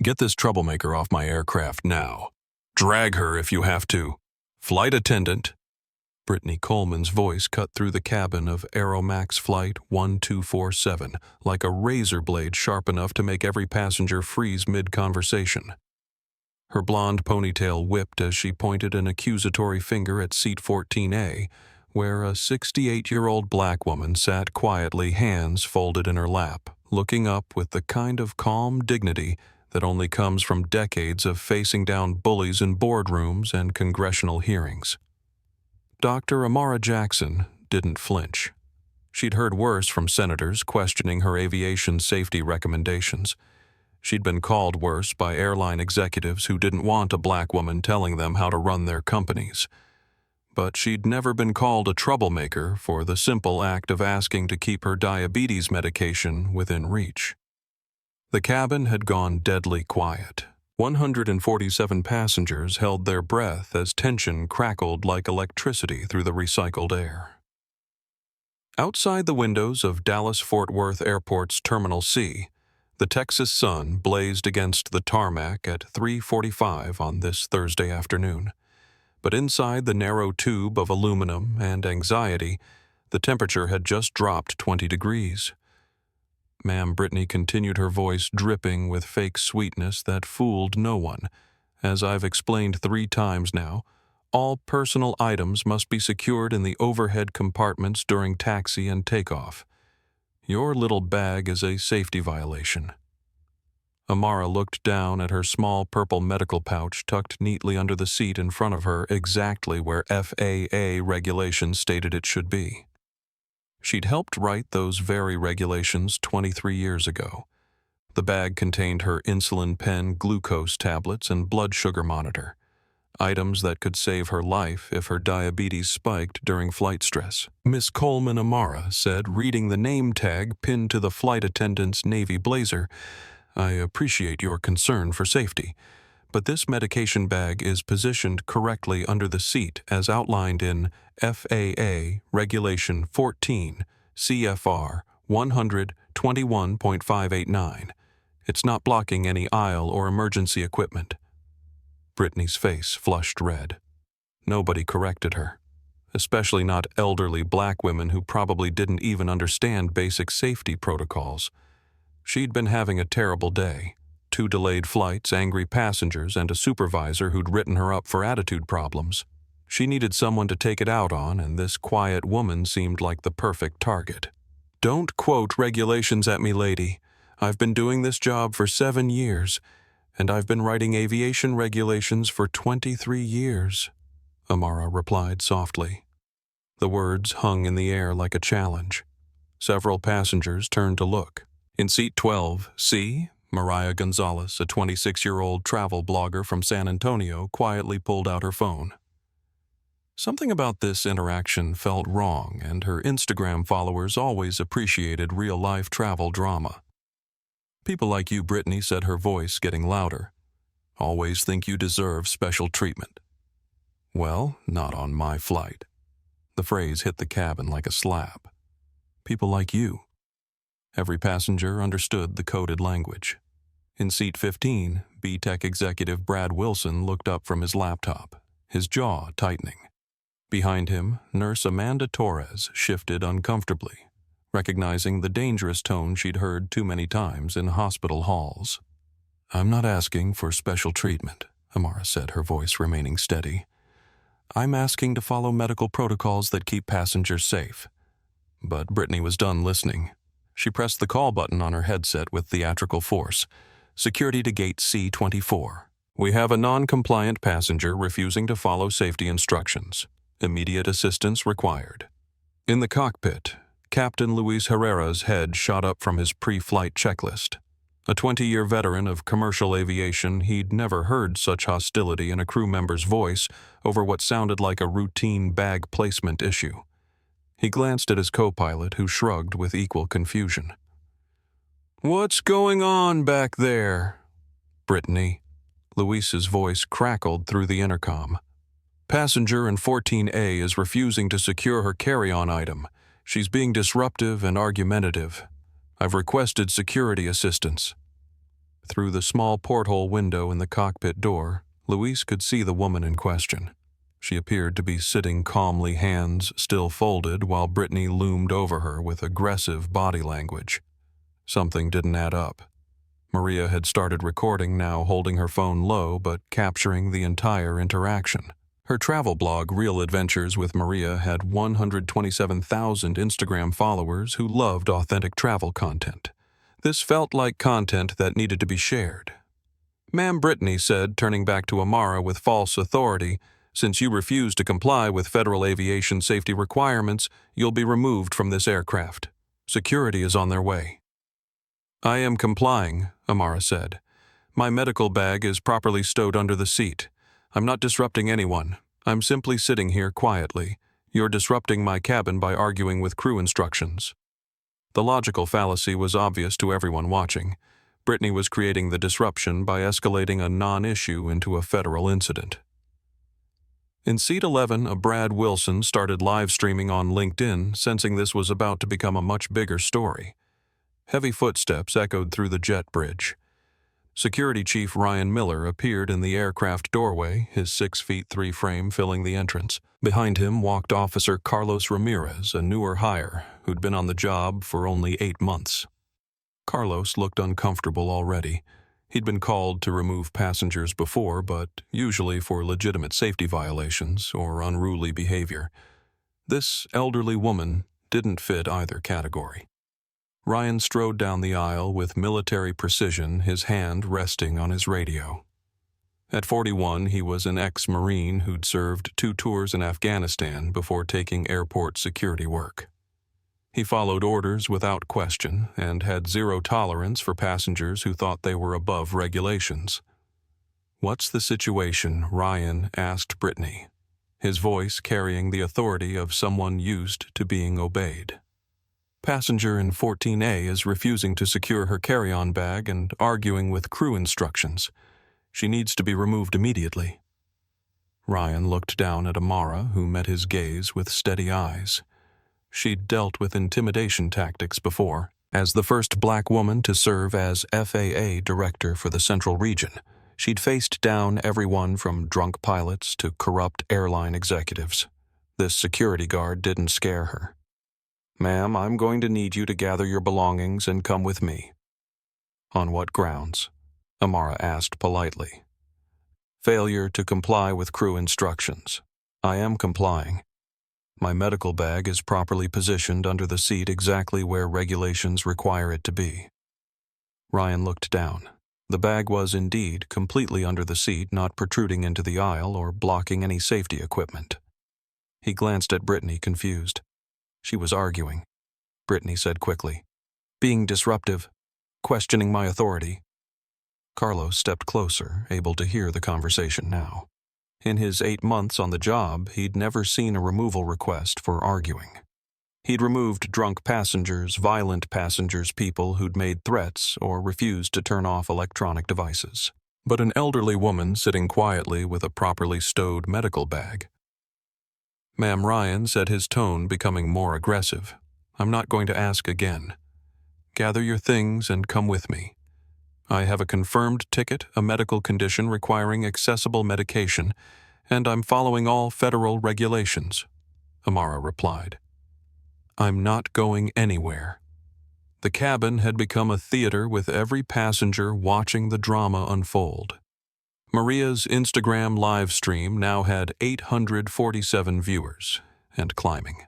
Get this troublemaker off my aircraft now. Drag her if you have to. Flight attendant. Brittany Coleman's voice cut through the cabin of Aeromax Flight 1247 like a razor blade sharp enough to make every passenger freeze mid-conversation. Her blonde ponytail whipped as she pointed an accusatory finger at seat 14A, where a 68-year-old black woman sat quietly, hands folded in her lap, looking up with the kind of calm dignity that only comes from decades of facing down bullies in boardrooms and congressional hearings. Dr. Amara Jackson didn't flinch. She'd heard worse from senators questioning her aviation safety recommendations. She'd been called worse by airline executives who didn't want a black woman telling them how to run their companies. But she'd never been called a troublemaker for the simple act of asking to keep her diabetes medication within reach. The cabin had gone deadly quiet. 147 passengers held their breath as tension crackled like electricity through the recycled air. Outside the windows of Dallas-Fort Worth Airport's Terminal C, the Texas sun blazed against the tarmac at 3:45 on this Thursday afternoon. But inside the narrow tube of aluminum and anxiety, the temperature had just dropped 20 degrees. Ma'am Brittany continued, her voice dripping with fake sweetness that fooled no one. As I've explained 3 times now, all personal items must be secured in the overhead compartments during taxi and takeoff. Your little bag is a safety violation. Amara looked down at her small purple medical pouch tucked neatly under the seat in front of her, exactly where FAA regulations stated it should be. She'd helped write those very regulations 23 years ago. The bag contained her insulin pen, glucose tablets, and blood sugar monitor, items that could save her life if her diabetes spiked during flight stress. Miss Coleman, Amara said, reading the name tag pinned to the flight attendant's navy blazer, "I appreciate your concern for safety, but this medication bag is positioned correctly under the seat as outlined in FAA Regulation 14 CFR 121.589. It's not blocking any aisle or emergency equipment." Brittany's face flushed red. Nobody corrected her, especially not elderly black women who probably didn't even understand basic safety protocols. She'd been having a terrible day. 2 delayed flights, angry passengers, and a supervisor who'd written her up for attitude problems. She needed someone to take it out on, and this quiet woman seemed like the perfect target. "Don't quote regulations at me, lady. I've been doing this job for 7 years, and I've been writing aviation regulations for 23 years, Amara replied softly. The words hung in the air like a challenge. Several passengers turned to look. In seat 12C, Mariah Gonzalez, a 26-year-old travel blogger from San Antonio, quietly pulled out her phone. Something about this interaction felt wrong, and her Instagram followers always appreciated real-life travel drama. "People like you, Brittany," said her voice, getting louder, "always think you deserve special treatment." "Well, not on my flight." The phrase hit the cabin like a slap. "People like you." Every passenger understood the coded language. In seat 15, B-Tech executive Brad Wilson looked up from his laptop, his jaw tightening. Behind him, nurse Amanda Torres shifted uncomfortably, recognizing the dangerous tone she'd heard too many times in hospital halls. "I'm not asking for special treatment," Amara said, her voice remaining steady. "I'm asking to follow medical protocols that keep passengers safe." But Brittany was done listening. She pressed the call button on her headset with theatrical force. "Security to gate C-24. We have a non-compliant passenger refusing to follow safety instructions. Immediate assistance required." In the cockpit, Captain Luis Herrera's head shot up from his pre-flight checklist. A 20-year veteran of commercial aviation, he'd never heard such hostility in a crew member's voice over what sounded like a routine bag placement issue. He glanced at his co-pilot, who shrugged with equal confusion. "What's going on back there?" "Brittany." Luis's voice crackled through the intercom. "Passenger in 14A is refusing to secure her carry-on item. She's being disruptive and argumentative. I've requested security assistance." Through the small porthole window in the cockpit door, Louise could see the woman in question. She appeared to be sitting calmly, hands still folded, while Brittany loomed over her with aggressive body language. Something didn't add up. Maria had started recording, now holding her phone low but capturing the entire interaction. Her travel blog, Real Adventures with Maria, had 127,000 Instagram followers who loved authentic travel content. This felt like content that needed to be shared. "Ma'am," Brittany said, turning back to Amara with false authority, "since you refuse to comply with federal aviation safety requirements, you'll be removed from this aircraft. Security is on their way." "I am complying," Amara said. "My medical bag is properly stowed under the seat. I'm not disrupting anyone. I'm simply sitting here quietly. You're disrupting my cabin by arguing with crew instructions." The logical fallacy was obvious to everyone watching. Brittany was creating the disruption by escalating a non-issue into a federal incident. In Seat 11, a Brad Wilson started live streaming on LinkedIn, sensing this was about to become a much bigger story. Heavy footsteps echoed through the jet bridge. Security Chief Ryan Miller appeared in the aircraft doorway, his 6'3" frame filling the entrance. Behind him walked Officer Carlos Ramirez, a newer hire, who'd been on the job for only 8 months. Carlos looked uncomfortable already. He'd been called to remove passengers before, but usually for legitimate safety violations or unruly behavior. This elderly woman didn't fit either category. Ryan strode down the aisle with military precision, his hand resting on his radio. At 41, he was an ex-Marine who'd served 2 tours in Afghanistan before taking airport security work. He followed orders without question and had zero tolerance for passengers who thought they were above regulations. "What's the situation?" Ryan asked Brittany, his voice carrying the authority of someone used to being obeyed. "Passenger in 14A is refusing to secure her carry-on bag and arguing with crew instructions. She needs to be removed immediately." Ryan looked down at Amara, who met his gaze with steady eyes. She'd dealt with intimidation tactics before. As the first black woman to serve as FAA Director for the Central Region, she'd faced down everyone from drunk pilots to corrupt airline executives. This security guard didn't scare her. "Ma'am, I'm going to need you to gather your belongings and come with me." "On what grounds?" Amara asked politely. "Failure to comply with crew instructions." "I am complying. My medical bag is properly positioned under the seat exactly where regulations require it to be." Ryan looked down. The bag was indeed completely under the seat, not protruding into the aisle or blocking any safety equipment. He glanced at Brittany, confused. She was arguing. Brittany said quickly, "Being disruptive, questioning my authority." Carlos stepped closer, able to hear the conversation now. In his 8 months on the job, he'd never seen a removal request for arguing. He'd removed drunk passengers, violent passengers, people who'd made threats or refused to turn off electronic devices. But an elderly woman sitting quietly with a properly stowed medical bag. "Ma'am," Ryan said, his tone becoming more aggressive, "I'm not going to ask again. Gather your things and come with me. I have a confirmed ticket, a medical condition requiring accessible medication, and I'm following all federal regulations," Amara replied. "I'm not going anywhere." The cabin had become a theater with every passenger watching the drama unfold. Maria's Instagram live stream now had 847 viewers, and climbing.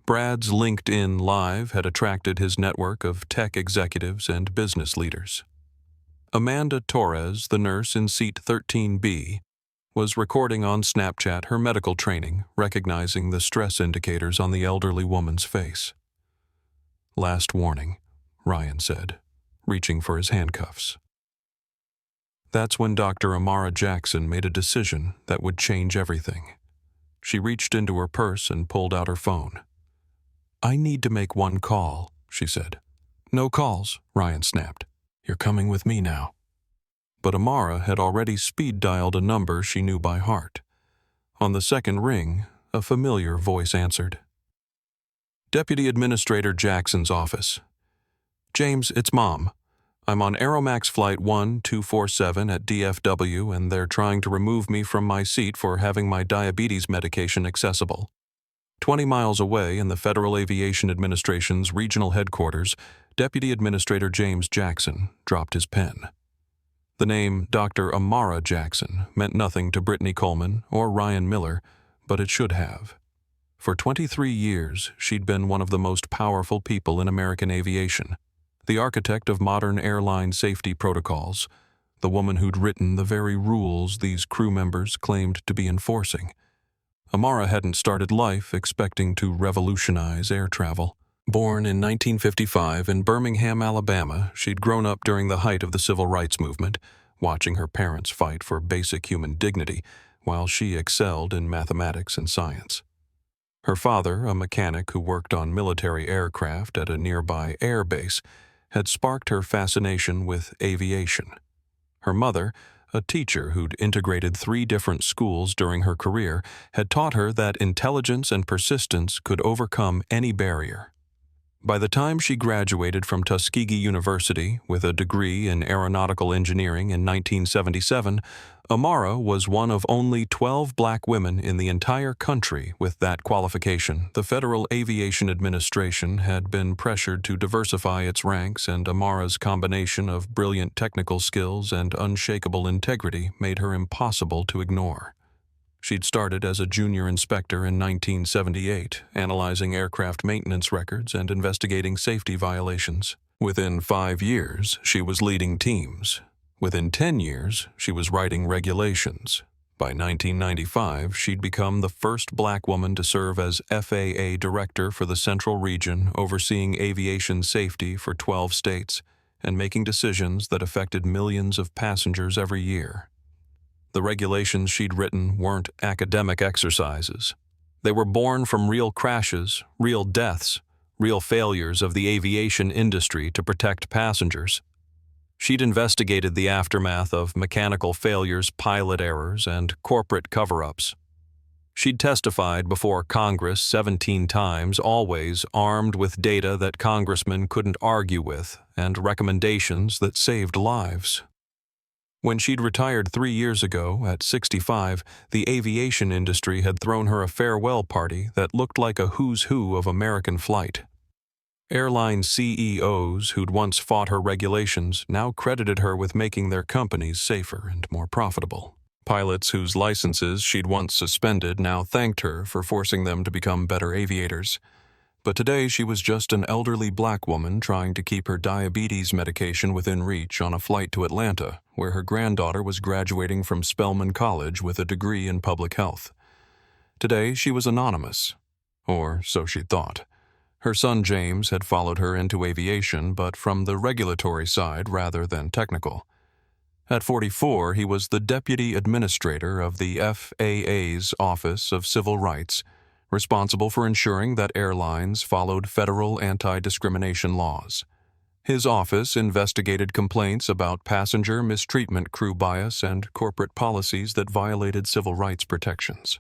Brad's LinkedIn Live had attracted his network of tech executives and business leaders. Amanda Torres, the nurse in seat 13B, was recording on Snapchat her medical training, recognizing the stress indicators on the elderly woman's face. "Last warning," Ryan said, reaching for his handcuffs. That's when Dr. Amara Jackson made a decision that would change everything. She reached into her purse and pulled out her phone. "I need to make one call," she said. "No calls," Ryan snapped. "You're coming with me now." But Amara had already speed-dialed a number she knew by heart. On the second ring, a familiar voice answered. "Deputy Administrator Jackson's office. James, it's Mom. I'm on Aeromax Flight 1247 at DFW, and they're trying to remove me from my seat for having my diabetes medication accessible. 20 miles away in the Federal Aviation Administration's regional headquarters, Deputy Administrator James Jackson dropped his pen. The name Dr. Amara Jackson meant nothing to Brittany Coleman or Ryan Miller, but it should have. For 23 years, she'd been one of the most powerful people in American aviation, the architect of modern airline safety protocols, the woman who'd written the very rules these crew members claimed to be enforcing. Amara hadn't started life expecting to revolutionize air travel. Born in 1955 in Birmingham, Alabama, she'd grown up during the height of the civil rights movement, watching her parents fight for basic human dignity while she excelled in mathematics and science. Her father, a mechanic who worked on military aircraft at a nearby air base, had sparked her fascination with aviation. Her mother, a teacher who'd integrated 3 different schools during her career, had taught her that intelligence and persistence could overcome any barrier. By the time she graduated from Tuskegee University with a degree in aeronautical engineering in 1977, Amara was one of only 12 black women in the entire country with that qualification. The Federal Aviation Administration had been pressured to diversify its ranks, and Amara's combination of brilliant technical skills and unshakable integrity made her impossible to ignore. She'd started as a junior inspector in 1978, analyzing aircraft maintenance records and investigating safety violations. Within 5 years, she was leading teams. Within 10 years, she was writing regulations. By 1995, she'd become the first black woman to serve as FAA Director for the Central Region, overseeing aviation safety for 12 states and making decisions that affected millions of passengers every year. The regulations she'd written weren't academic exercises. They were born from real crashes, real deaths, real failures of the aviation industry to protect passengers. She'd investigated the aftermath of mechanical failures, pilot errors, and corporate cover-ups. She'd testified before Congress 17 times, always armed with data that congressmen couldn't argue with and recommendations that saved lives. When she'd retired 3 years ago, at 65, the aviation industry had thrown her a farewell party that looked like a who's who of American flight. Airline CEOs who'd once fought her regulations now credited her with making their companies safer and more profitable. Pilots whose licenses she'd once suspended now thanked her for forcing them to become better aviators. But today she was just an elderly black woman trying to keep her diabetes medication within reach on a flight to Atlanta, where her granddaughter was graduating from Spelman College with a degree in public health. Today she was anonymous, or so she thought. Her son James had followed her into aviation, but from the regulatory side rather than technical. At 44, he was the Deputy Administrator of the FAA's Office of Civil Rights, responsible for ensuring that airlines followed federal anti-discrimination laws. His office investigated complaints about passenger mistreatment, crew bias, and corporate policies that violated civil rights protections.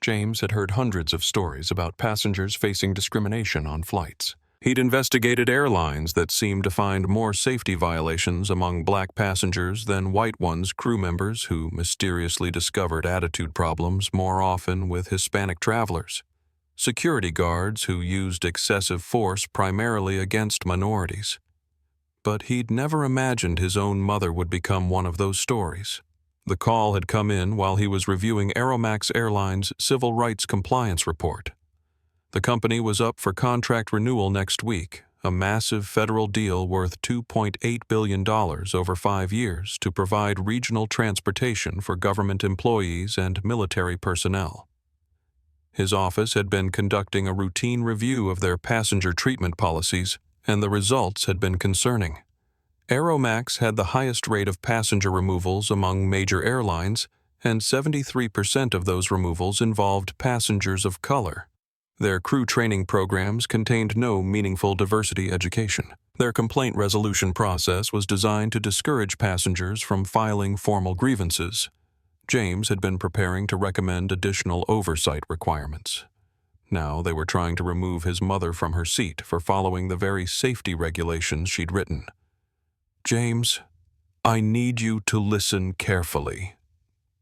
James had heard hundreds of stories about passengers facing discrimination on flights. He'd investigated airlines that seemed to find more safety violations among black passengers than white ones, crew members who mysteriously discovered attitude problems more often with Hispanic travelers, security guards who used excessive force primarily against minorities. But he'd never imagined his own mother would become one of those stories. The call had come in while he was reviewing Aeromax Airlines' Civil Rights Compliance Report. The company was up for contract renewal next week, a massive federal deal worth $2.8 billion over 5 years to provide regional transportation for government employees and military personnel. His office had been conducting a routine review of their passenger treatment policies, and the results had been concerning. Aeromax had the highest rate of passenger removals among major airlines, and 73% of those removals involved passengers of color. Their crew training programs contained no meaningful diversity education. Their complaint resolution process was designed to discourage passengers from filing formal grievances. James had been preparing to recommend additional oversight requirements. Now they were trying to remove his mother from her seat for following the very safety regulations she'd written. James, I need you to listen carefully.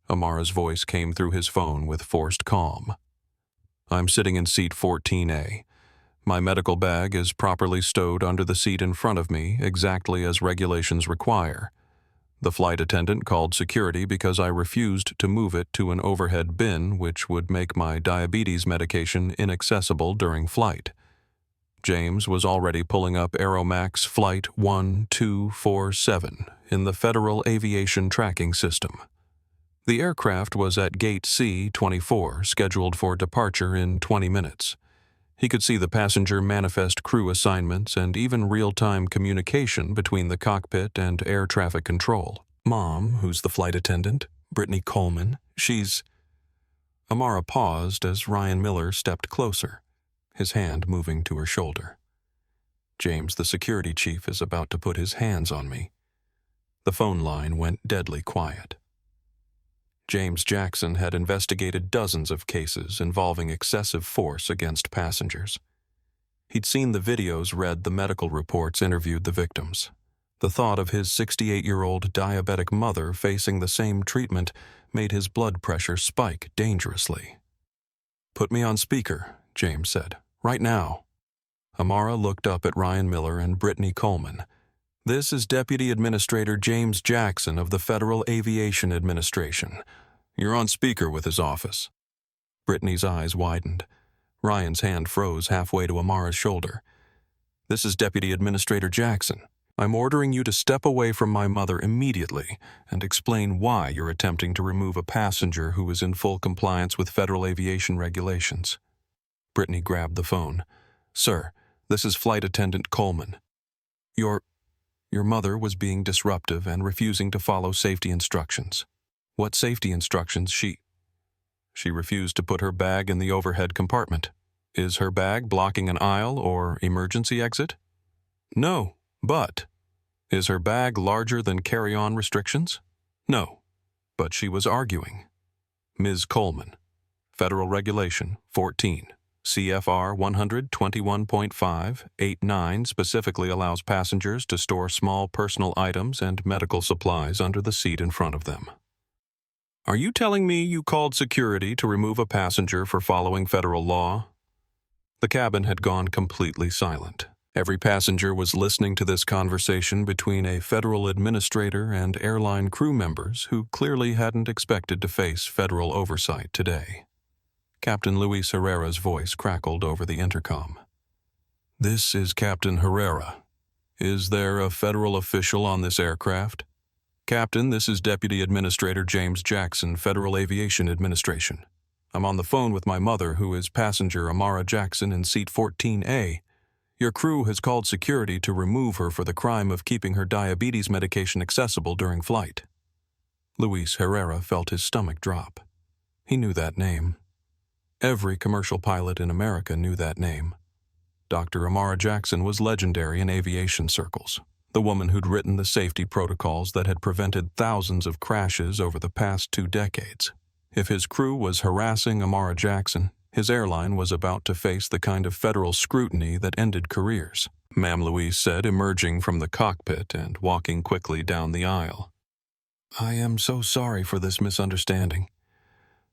Amara's voice came through his phone with forced calm. I'm sitting in seat 14A. My medical bag is properly stowed under the seat in front of me, exactly as regulations require. The flight attendant called security because I refused to move it to an overhead bin, which would make my diabetes medication inaccessible during flight. James was already pulling up Aeromax Flight 1247 in the Federal Aviation Tracking System. The aircraft was at Gate C-24, scheduled for departure in 20 minutes. He could see the passenger manifest crew assignments and even real-time communication between the cockpit and air traffic control. Mom, who's the flight attendant, Brittany Coleman, she's... Amara paused as Ryan Miller stepped closer, his hand moving to her shoulder. James, the security chief, is about to put his hands on me. The phone line went deadly quiet. James Jackson had investigated dozens of cases involving excessive force against passengers. He'd seen the videos, read the medical reports, interviewed the victims. The thought of his 68-year-old diabetic mother facing the same treatment made his blood pressure spike dangerously. "Put me on speaker," James said. "Right now." Amara looked up at Ryan Miller and Brittany Coleman. "This is Deputy Administrator James Jackson of the Federal Aviation Administration. You're on speaker with his office." Brittany's eyes widened. Ryan's hand froze halfway to Amara's shoulder. "This is Deputy Administrator Jackson. I'm ordering you to step away from my mother immediately and explain why you're attempting to remove a passenger who is in full compliance with federal aviation regulations." Brittany grabbed the phone. "Sir, this is Flight Attendant Coleman. Your mother was being disruptive and refusing to follow safety instructions." "What safety instructions?" She refused to put her bag in the overhead compartment. "Is her bag blocking an aisle or emergency exit?" "No, but..." "Is her bag larger than carry-on restrictions?" "No, but she was arguing." "Ms. Coleman, Federal Regulation 14. CFR 121.589 specifically allows passengers to store small personal items and medical supplies under the seat in front of them. Are you telling me you called security to remove a passenger for following federal law?" The cabin had gone completely silent. Every passenger was listening to this conversation between a federal administrator and airline crew members who clearly hadn't expected to face federal oversight today. Captain Luis Herrera's voice crackled over the intercom. "This is Captain Herrera. Is there a federal official on this aircraft?" "Captain, this is Deputy Administrator James Jackson, Federal Aviation Administration. I'm on the phone with my mother, who is passenger Amara Jackson in seat 14A. Your crew has called security to remove her for the crime of keeping her diabetes medication accessible during flight." Luis Herrera felt his stomach drop. He knew that name. Every commercial pilot in America knew that name. Dr. Amara Jackson was legendary in aviation circles, the woman who'd written the safety protocols that had prevented thousands of crashes over the past 2 decades. If his crew was harassing Amara Jackson, his airline was about to face the kind of federal scrutiny that ended careers. Ma'am Louise said, emerging from the cockpit and walking quickly down the aisle. "I am so sorry for this misunderstanding.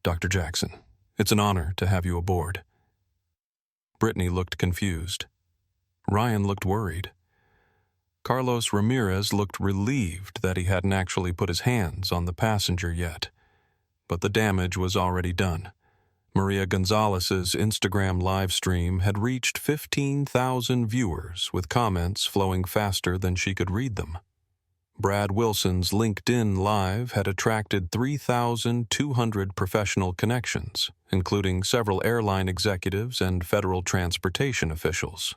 Dr. Jackson, it's an honor to have you aboard." Brittany looked confused. Ryan looked worried. Carlos Ramirez looked relieved that he hadn't actually put his hands on the passenger yet. But the damage was already done. Maria Gonzalez's Instagram livestream had reached 15,000 viewers, with comments flowing faster than she could read them. Brad Wilson's LinkedIn Live had attracted 3,200 professional connections, including several airline executives and federal transportation officials.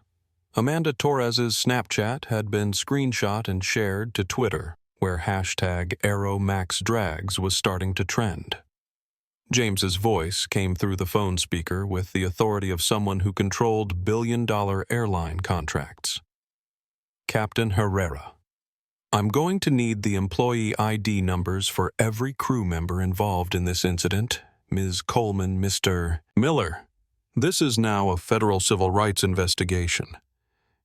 Amanda Torres's Snapchat had been screenshot and shared to Twitter, where #AeroMaxDrags was starting to trend. James's voice came through the phone speaker with the authority of someone who controlled billion-dollar airline contracts. "Captain Herrera, I'm going to need the employee ID numbers for every crew member involved in this incident. Ms. Coleman, Mr. Miller. This is now a federal civil rights investigation.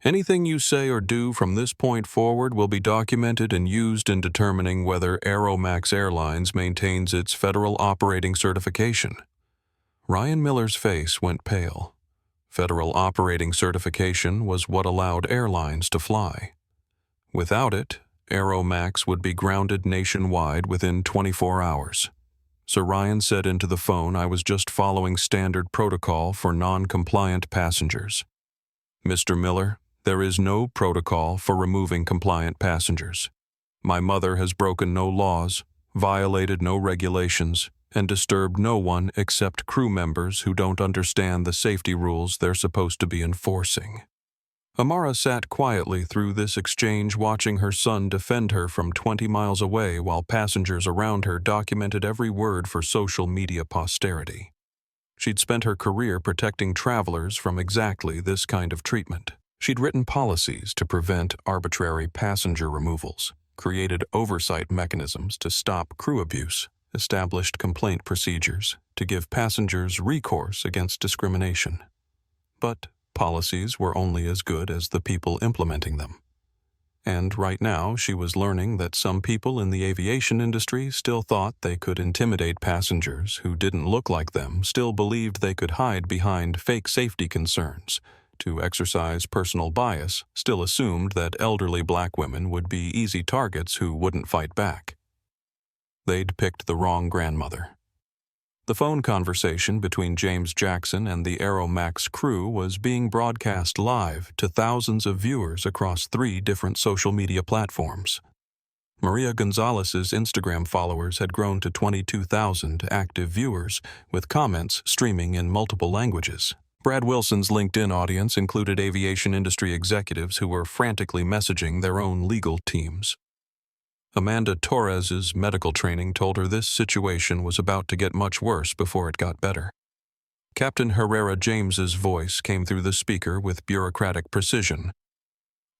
Anything you say or do from this point forward will be documented and used in determining whether Aeromax Airlines maintains its federal operating certification. Ryan Miller's face went pale. Federal operating certification was what allowed airlines to fly. Without it, Aeromax would be grounded nationwide within 24 hours. Sir Ryan said into the phone I was just following standard protocol for non-compliant passengers. Mr. Miller, there is no protocol for removing compliant passengers. My mother has broken no laws, violated no regulations, and disturbed no one except crew members who don't understand the safety rules they're supposed to be enforcing. Amara sat quietly through this exchange, watching her son defend her from 20 miles away while passengers around her documented every word for social media posterity. She'd spent her career protecting travelers from exactly this kind of treatment. She'd written policies to prevent arbitrary passenger removals, created oversight mechanisms to stop crew abuse, established complaint procedures to give passengers recourse against discrimination. But policies were only as good as the people implementing them. And right now, she was learning that some people in the aviation industry still thought they could intimidate passengers who didn't look like them, still believed they could hide behind fake safety concerns, to exercise personal bias, still assumed that elderly black women would be easy targets who wouldn't fight back. They'd picked the wrong grandmother. The phone conversation between James Jackson and the Aeromax crew was being broadcast live to thousands of viewers across 3 different social media platforms. Maria Gonzalez's Instagram followers had grown to 22,000 active viewers, with comments streaming in multiple languages. Brad Wilson's LinkedIn audience included aviation industry executives who were frantically messaging their own legal teams. Amanda Torres's medical training told her this situation was about to get much worse before it got better. Captain Herrera James's voice came through the speaker with bureaucratic precision.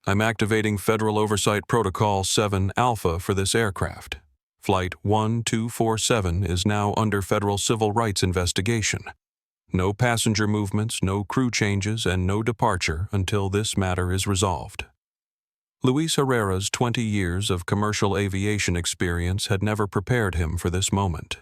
I'm activating Federal Oversight Protocol 7 Alpha for this aircraft. Flight 1247 is now under federal civil rights investigation. No passenger movements, no crew changes, and no departure until this matter is resolved. Luis Herrera's 20 years of commercial aviation experience had never prepared him for this moment.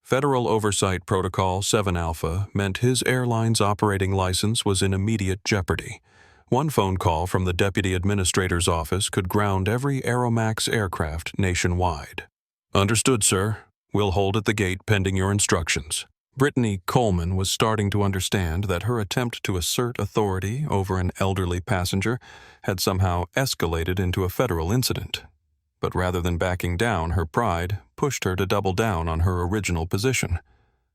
Federal Oversight Protocol 7 Alpha meant his airline's operating license was in immediate jeopardy. One phone call from the Deputy Administrator's office could ground every Aeromax aircraft nationwide. Understood, sir. We'll hold at the gate pending your instructions. Brittany Coleman was starting to understand that her attempt to assert authority over an elderly passenger had somehow escalated into a federal incident. But rather than backing down, her pride pushed her to double down on her original position.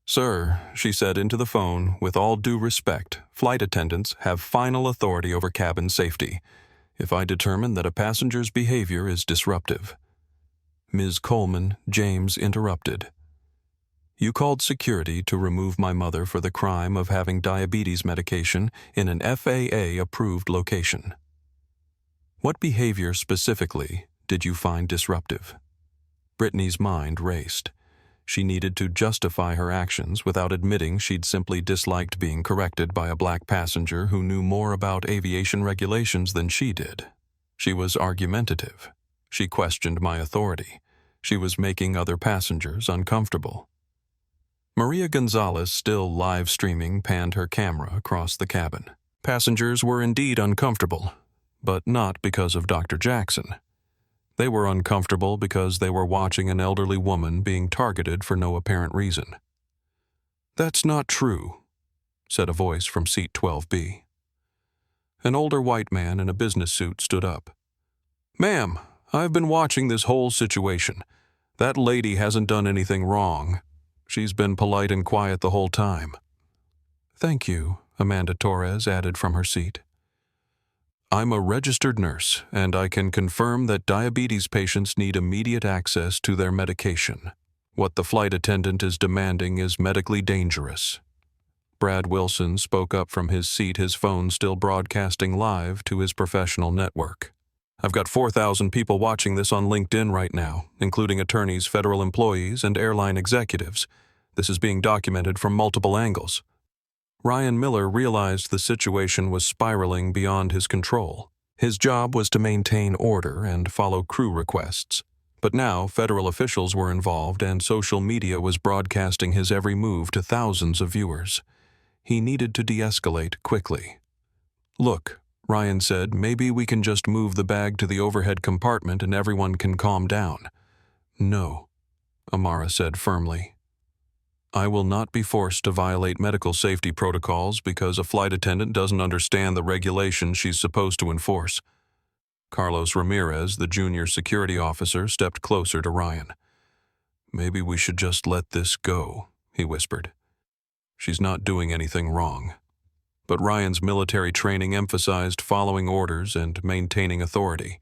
Sir, she said into the phone, with all due respect, flight attendants have final authority over cabin safety, if I determine that a passenger's behavior is disruptive. Ms. Coleman, James interrupted. You called security to remove my mother for the crime of having diabetes medication in an FAA-approved location. What behavior specifically did you find disruptive? Brittany's mind raced. She needed to justify her actions without admitting she'd simply disliked being corrected by a black passenger who knew more about aviation regulations than she did. She was argumentative. She questioned my authority. She was making other passengers uncomfortable. Maria Gonzalez, still live streaming, panned her camera across the cabin. Passengers were indeed uncomfortable, but not because of Dr. Jackson. They were uncomfortable because they were watching an elderly woman being targeted for no apparent reason. That's not true, said a voice from seat 12B. An older white man in a business suit stood up. Ma'am, I've been watching this whole situation. That lady hasn't done anything wrong. She's been polite and quiet the whole time. Thank you, Amanda Torres added from her seat. I'm a registered nurse, and I can confirm that diabetes patients need immediate access to their medication. What the flight attendant is demanding is medically dangerous. Brad Wilson spoke up from his seat, his phone still broadcasting live to his professional network. I've got 4,000 people watching this on LinkedIn right now, including attorneys, federal employees, and airline executives. This is being documented from multiple angles. Ryan Miller realized the situation was spiraling beyond his control. His job was to maintain order and follow crew requests. But now federal officials were involved and social media was broadcasting his every move to thousands of viewers. He needed to de-escalate quickly. "Look," Ryan said, "maybe we can just move the bag to the overhead compartment and everyone can calm down." "No," Amara said firmly. "I will not be forced to violate medical safety protocols because a flight attendant doesn't understand the regulations she's supposed to enforce." Carlos Ramirez, the junior security officer, stepped closer to Ryan. "Maybe we should just let this go," he whispered. "She's not doing anything wrong." But Ryan's military training emphasized following orders and maintaining authority.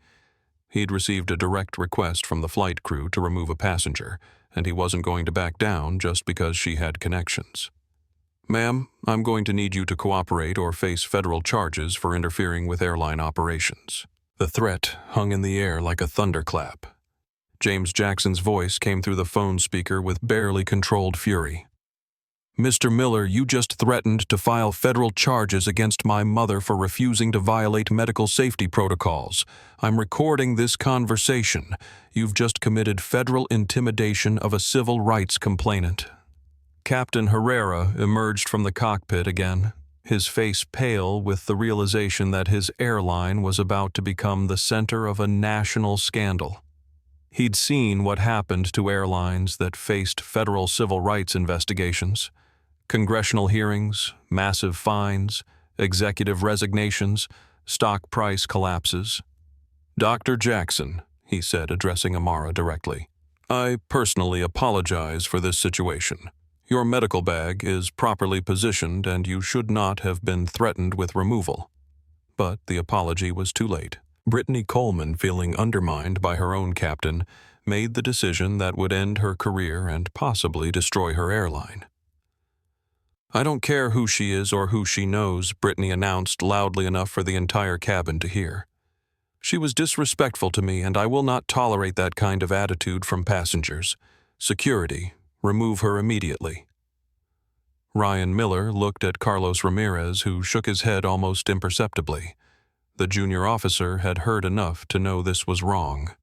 He'd received a direct request from the flight crew to remove a passenger, and he wasn't going to back down just because she had connections. "Ma'am, I'm going to need you to cooperate or face federal charges for interfering with airline operations." The threat hung in the air like a thunderclap. James Jackson's voice came through the phone speaker with barely controlled fury. "Mr. Miller, you just threatened to file federal charges against my mother for refusing to violate medical safety protocols. I'm recording this conversation. You've just committed federal intimidation of a civil rights complainant." Captain Herrera emerged from the cockpit again, his face pale with the realization that his airline was about to become the center of a national scandal. He'd seen what happened to airlines that faced federal civil rights investigations. Congressional hearings, massive fines, executive resignations, stock price collapses. "Dr. Jackson," he said, addressing Amara directly, "I personally apologize for this situation. Your medical bag is properly positioned and you should not have been threatened with removal." But the apology was too late. Brittany Coleman, feeling undermined by her own captain, made the decision that would end her career and possibly destroy her airline. "I don't care who she is or who she knows," Brittany announced loudly enough for the entire cabin to hear. "She was disrespectful to me and I will not tolerate that kind of attitude from passengers. Security, remove her immediately." Ryan Miller looked at Carlos Ramirez, who shook his head almost imperceptibly. The junior officer had heard enough to know this was wrong.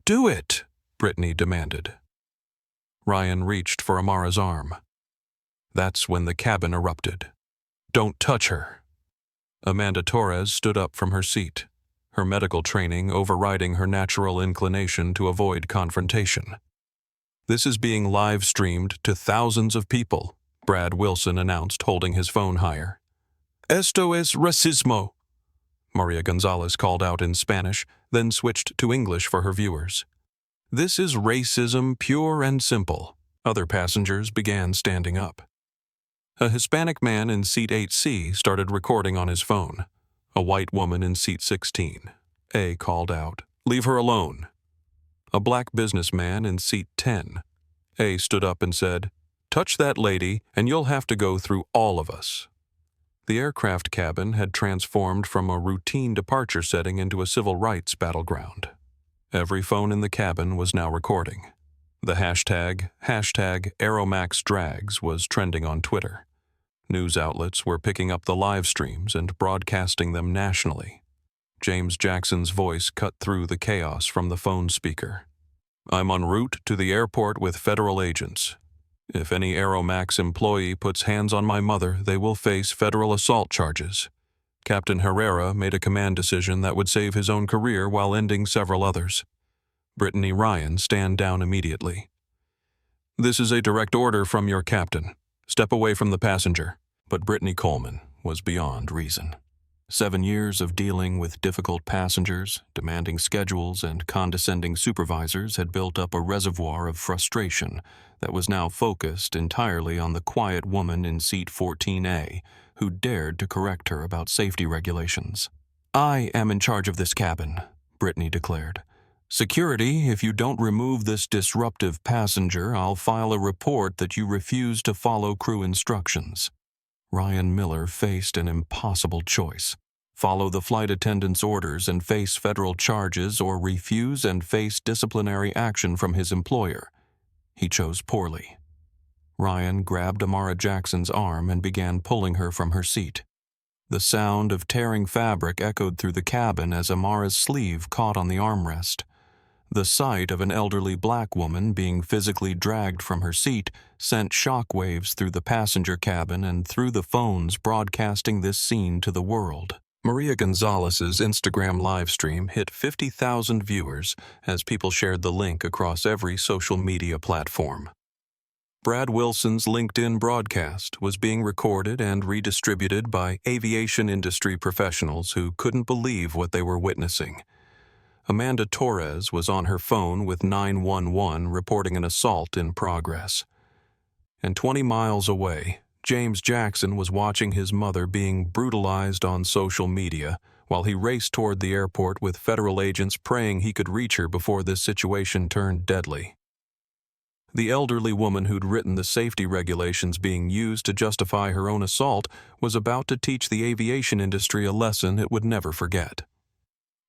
"Do it!" Brittany demanded. Ryan reached for Amara's arm. That's when the cabin erupted. "Don't touch her!" Amanda Torres stood up from her seat, her medical training overriding her natural inclination to avoid confrontation. "This is being live-streamed to thousands of people," Brad Wilson announced, holding his phone higher. "Esto es racismo," Maria Gonzalez called out in Spanish, then switched to English for her viewers. "This is racism pure and simple." Other passengers began standing up. A Hispanic man in seat 8C started recording on his phone. A white woman in seat 16. A called out, "Leave her alone." A black businessman in seat 10. A stood up and said, "Touch that lady and you'll have to go through all of us." The aircraft cabin had transformed from a routine departure setting into a civil rights battleground. Every phone in the cabin was now recording. The hashtag #AeroMaxDrags was trending on Twitter. News outlets were picking up the live streams and broadcasting them nationally. James Jackson's voice cut through the chaos from the phone speaker. "I'm en route to the airport with federal agents. If any Aeromax employee puts hands on my mother, they will face federal assault charges." Captain Herrera made a command decision that would save his own career while ending several others. Brittany Ryan, stand down immediately. "This is a direct order from your captain. Step away from the passenger." But Brittany Coleman was beyond reason. 7 years of dealing with difficult passengers, demanding schedules, and condescending supervisors had built up a reservoir of frustration that was now focused entirely on the quiet woman in seat 14A who dared to correct her about safety regulations. "I am in charge of this cabin," Brittany declared. "Security, if you don't remove this disruptive passenger, I'll file a report that you refuse to follow crew instructions." Ryan Miller faced an impossible choice: follow the flight attendant's orders and face federal charges, or refuse and face disciplinary action from his employer. He chose poorly. Ryan grabbed Amara Jackson's arm and began pulling her from her seat. The sound of tearing fabric echoed through the cabin as Amara's sleeve caught on the armrest. The sight of an elderly black woman being physically dragged from her seat sent shockwaves through the passenger cabin and through the phones broadcasting this scene to the world. Maria Gonzalez's Instagram livestream hit 50,000 viewers as people shared the link across every social media platform. Brad Wilson's LinkedIn broadcast was being recorded and redistributed by aviation industry professionals who couldn't believe what they were witnessing. Amanda Torres was on her phone with 911 reporting an assault in progress. And 20 miles away, James Jackson was watching his mother being brutalized on social media while he raced toward the airport with federal agents praying he could reach her before this situation turned deadly. The elderly woman who'd written the safety regulations being used to justify her own assault was about to teach the aviation industry a lesson it would never forget.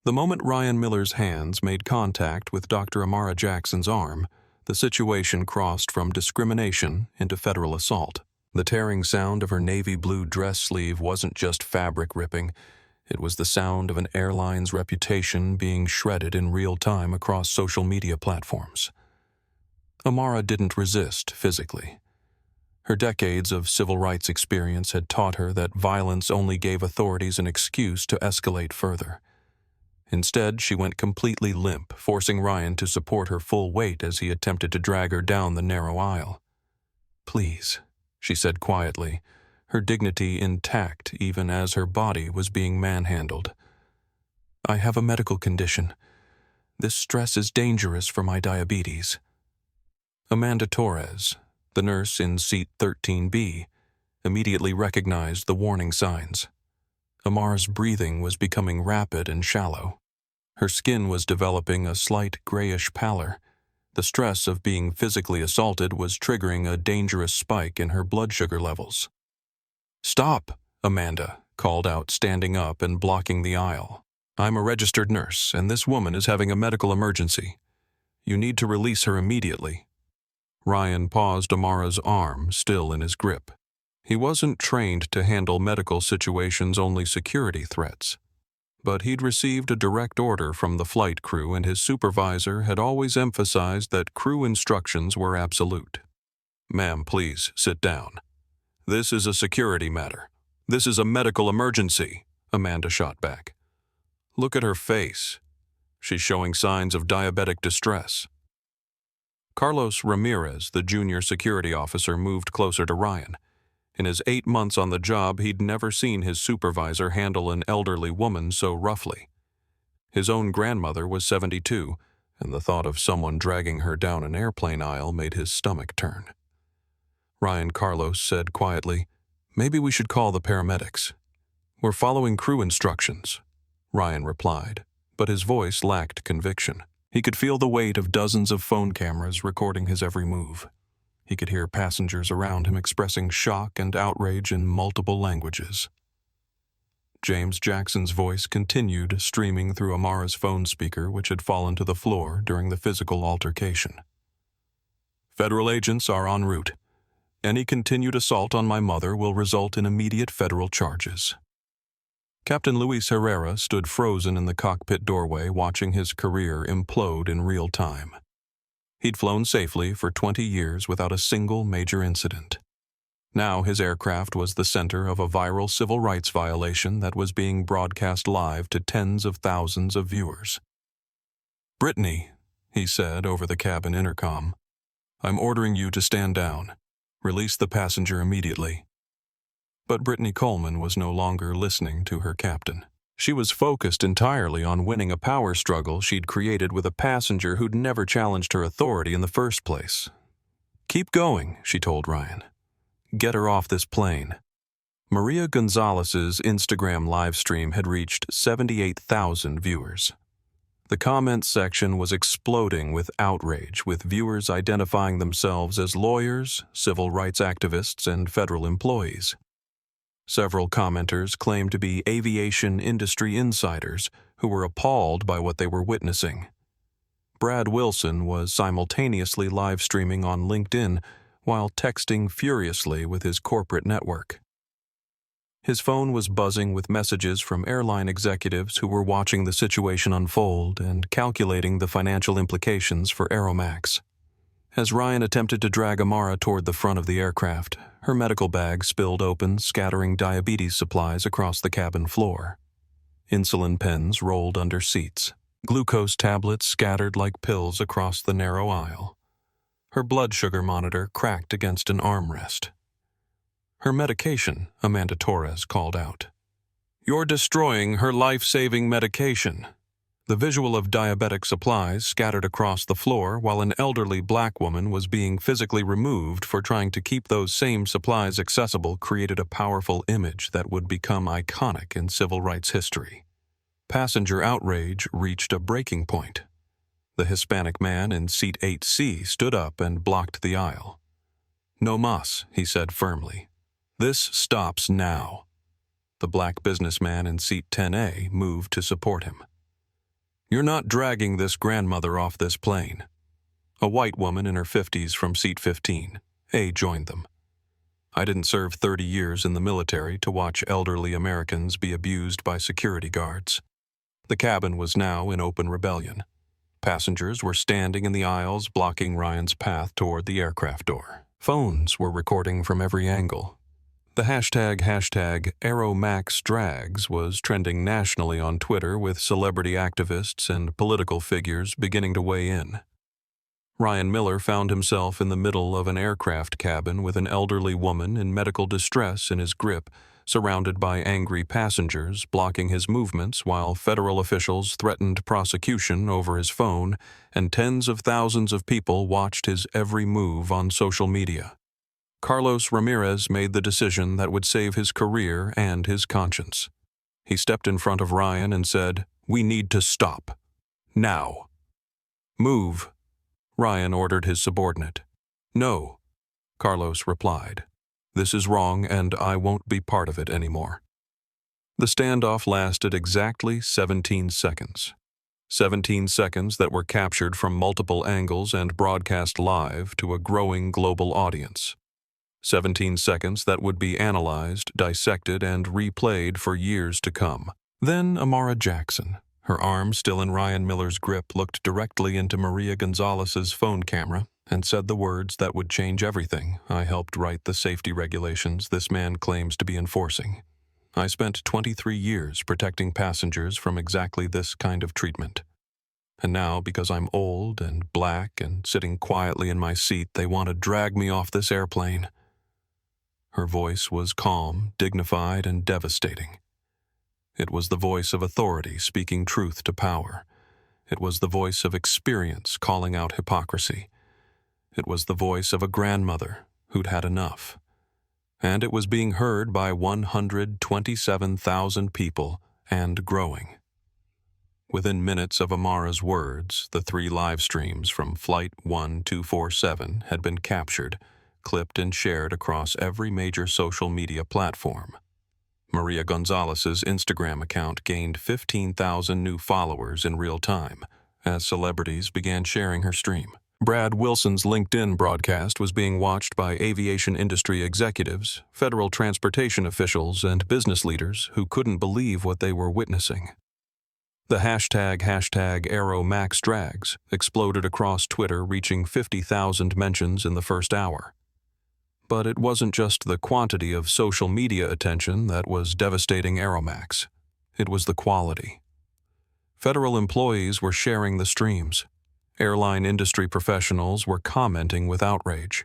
The moment Ryan Miller's hands made contact with Dr. Amara Jackson's arm, the situation crossed from discrimination into federal assault. The tearing sound of her navy blue dress sleeve wasn't just fabric ripping, it was the sound of an airline's reputation being shredded in real time across social media platforms. Amara didn't resist physically. Her decades of civil rights experience had taught her that violence only gave authorities an excuse to escalate further. Instead, she went completely limp, forcing Ryan to support her full weight as he attempted to drag her down the narrow aisle. "Please," she said quietly, her dignity intact even as her body was being manhandled. "I have a medical condition. This stress is dangerous for my diabetes." Amanda Torres, the nurse in seat 13B, immediately recognized the warning signs. Amara's breathing was becoming rapid and shallow. Her skin was developing a slight grayish pallor. The stress of being physically assaulted was triggering a dangerous spike in her blood sugar levels. "Stop," Amanda called out, standing up and blocking the aisle. "I'm a registered nurse, and this woman is having a medical emergency. You need to release her immediately." Ryan paused Amara's arm, still in his grip. He wasn't trained to handle medical situations, only security threats. But he'd received a direct order from the flight crew, and his supervisor had always emphasized that crew instructions were absolute. "Ma'am, please sit down. This is a security matter. This is a medical emergency," Amanda shot back. "Look at her face. She's showing signs of diabetic distress." Carlos Ramirez, the junior security officer, moved closer to Ryan. In his 8 months on the job, he'd never seen his supervisor handle an elderly woman so roughly. His own grandmother was 72, and the thought of someone dragging her down an airplane aisle made his stomach turn. Ryan Carlos said quietly, "Maybe we should call the paramedics." "We're following crew instructions," Ryan replied, but his voice lacked conviction. He could feel the weight of dozens of phone cameras recording his every move. He could hear passengers around him expressing shock and outrage in multiple languages. James Jackson's voice continued streaming through Amara's phone speaker, which had fallen to the floor during the physical altercation. "Federal agents are en route. Any continued assault on my mother will result in immediate federal charges." Captain Luis Herrera stood frozen in the cockpit doorway, watching his career implode in real time. He'd flown safely for 20 years without a single major incident. Now his aircraft was the center of a viral civil rights violation that was being broadcast live to tens of thousands of viewers. "Brittany," he said over the cabin intercom, "I'm ordering you to stand down. Release the passenger immediately." But Brittany Coleman was no longer listening to her captain. She was focused entirely on winning a power struggle she'd created with a passenger who'd never challenged her authority in the first place. "Keep going," she told Ryan. "Get her off this plane." Maria Gonzalez's Instagram livestream had reached 78,000 viewers. The comments section was exploding with outrage, with viewers identifying themselves as lawyers, civil rights activists, and federal employees. Several commenters claimed to be aviation industry insiders who were appalled by what they were witnessing. Brad Wilson was simultaneously live streaming on LinkedIn while texting furiously with his corporate network. His phone was buzzing with messages from airline executives who were watching the situation unfold and calculating the financial implications for Aeromax. As Ryan attempted to drag Amara toward the front of the aircraft, her medical bag spilled open, scattering diabetes supplies across the cabin floor. Insulin pens rolled under seats. Glucose tablets scattered like pills across the narrow aisle. Her blood sugar monitor cracked against an armrest. "Her medication," Amanda Torres called out. "You're destroying her life-saving medication." The visual of diabetic supplies scattered across the floor while an elderly black woman was being physically removed for trying to keep those same supplies accessible created a powerful image that would become iconic in civil rights history. Passenger outrage reached a breaking point. The Hispanic man in seat 8C stood up and blocked the aisle. "No mas," he said firmly. "This stops now." The black businessman in seat 10A moved to support him. "You're not dragging this grandmother off this plane." A white woman in her 50s from seat 15, A, joined them. "I didn't serve 30 years in the military to watch elderly Americans be abused by security guards." The cabin was now in open rebellion. Passengers were standing in the aisles blocking Ryan's path toward the aircraft door. Phones were recording from every angle. The hashtag #AeroMaxDrags was trending nationally on Twitter with celebrity activists and political figures beginning to weigh in. Ryan Miller found himself in the middle of an aircraft cabin with an elderly woman in medical distress in his grip, surrounded by angry passengers blocking his movements while federal officials threatened prosecution over his phone and tens of thousands of people watched his every move on social media. Carlos Ramirez made the decision that would save his career and his conscience. He stepped in front of Ryan and said, "We need to stop. Now." "Move," Ryan ordered his subordinate. "No," Carlos replied. "This is wrong and I won't be part of it anymore." The standoff lasted exactly 17 seconds. 17 seconds that were captured from multiple angles and broadcast live to a growing global audience. 17 seconds that would be analyzed, dissected, and replayed for years to come. Then Amara Jackson, her arm still in Ryan Miller's grip, looked directly into Maria Gonzalez's phone camera and said the words that would change everything. "I helped write the safety regulations this man claims to be enforcing. I spent 23 years protecting passengers from exactly this kind of treatment. And now, because I'm old and black and sitting quietly in my seat, they want to drag me off this airplane." Her voice was calm, dignified, and devastating. It was the voice of authority speaking truth to power. It was the voice of experience calling out hypocrisy. It was the voice of a grandmother who'd had enough. And it was being heard by 127,000 people and growing. Within minutes of Amara's words, the 3 live streams from Flight 1247 had been captured, clipped and shared across every major social media platform. Maria Gonzalez's Instagram account gained 15,000 new followers in real time as celebrities began sharing her stream. Brad Wilson's LinkedIn broadcast was being watched by aviation industry executives, federal transportation officials, and business leaders who couldn't believe what they were witnessing. The hashtag #AeroMaxDrags exploded across Twitter, reaching 50,000 mentions in the first hour. But it wasn't just the quantity of social media attention that was devastating Aeromax. It was the quality. Federal employees were sharing the streams. Airline industry professionals were commenting with outrage.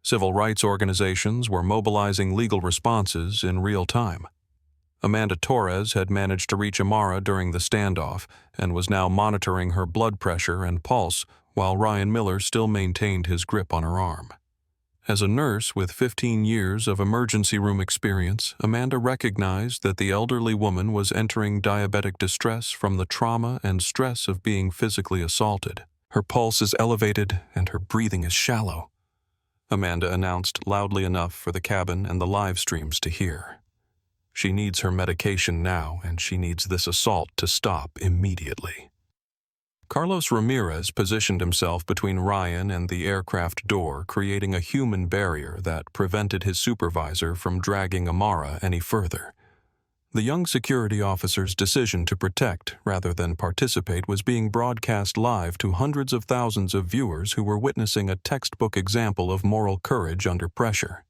Civil rights organizations were mobilizing legal responses in real time. Amanda Torres had managed to reach Amara during the standoff and was now monitoring her blood pressure and pulse while Ryan Miller still maintained his grip on her arm. As a nurse with 15 years of emergency room experience, Amanda recognized that the elderly woman was entering diabetic distress from the trauma and stress of being physically assaulted. "Her pulse is elevated and her breathing is shallow," Amanda announced loudly enough for the cabin and the live streams to hear. "She needs her medication now, and she needs this assault to stop immediately." Carlos Ramirez positioned himself between Ryan and the aircraft door, creating a human barrier that prevented his supervisor from dragging Amara any further. The young security officer's decision to protect rather than participate was being broadcast live to hundreds of thousands of viewers who were witnessing a textbook example of moral courage under pressure.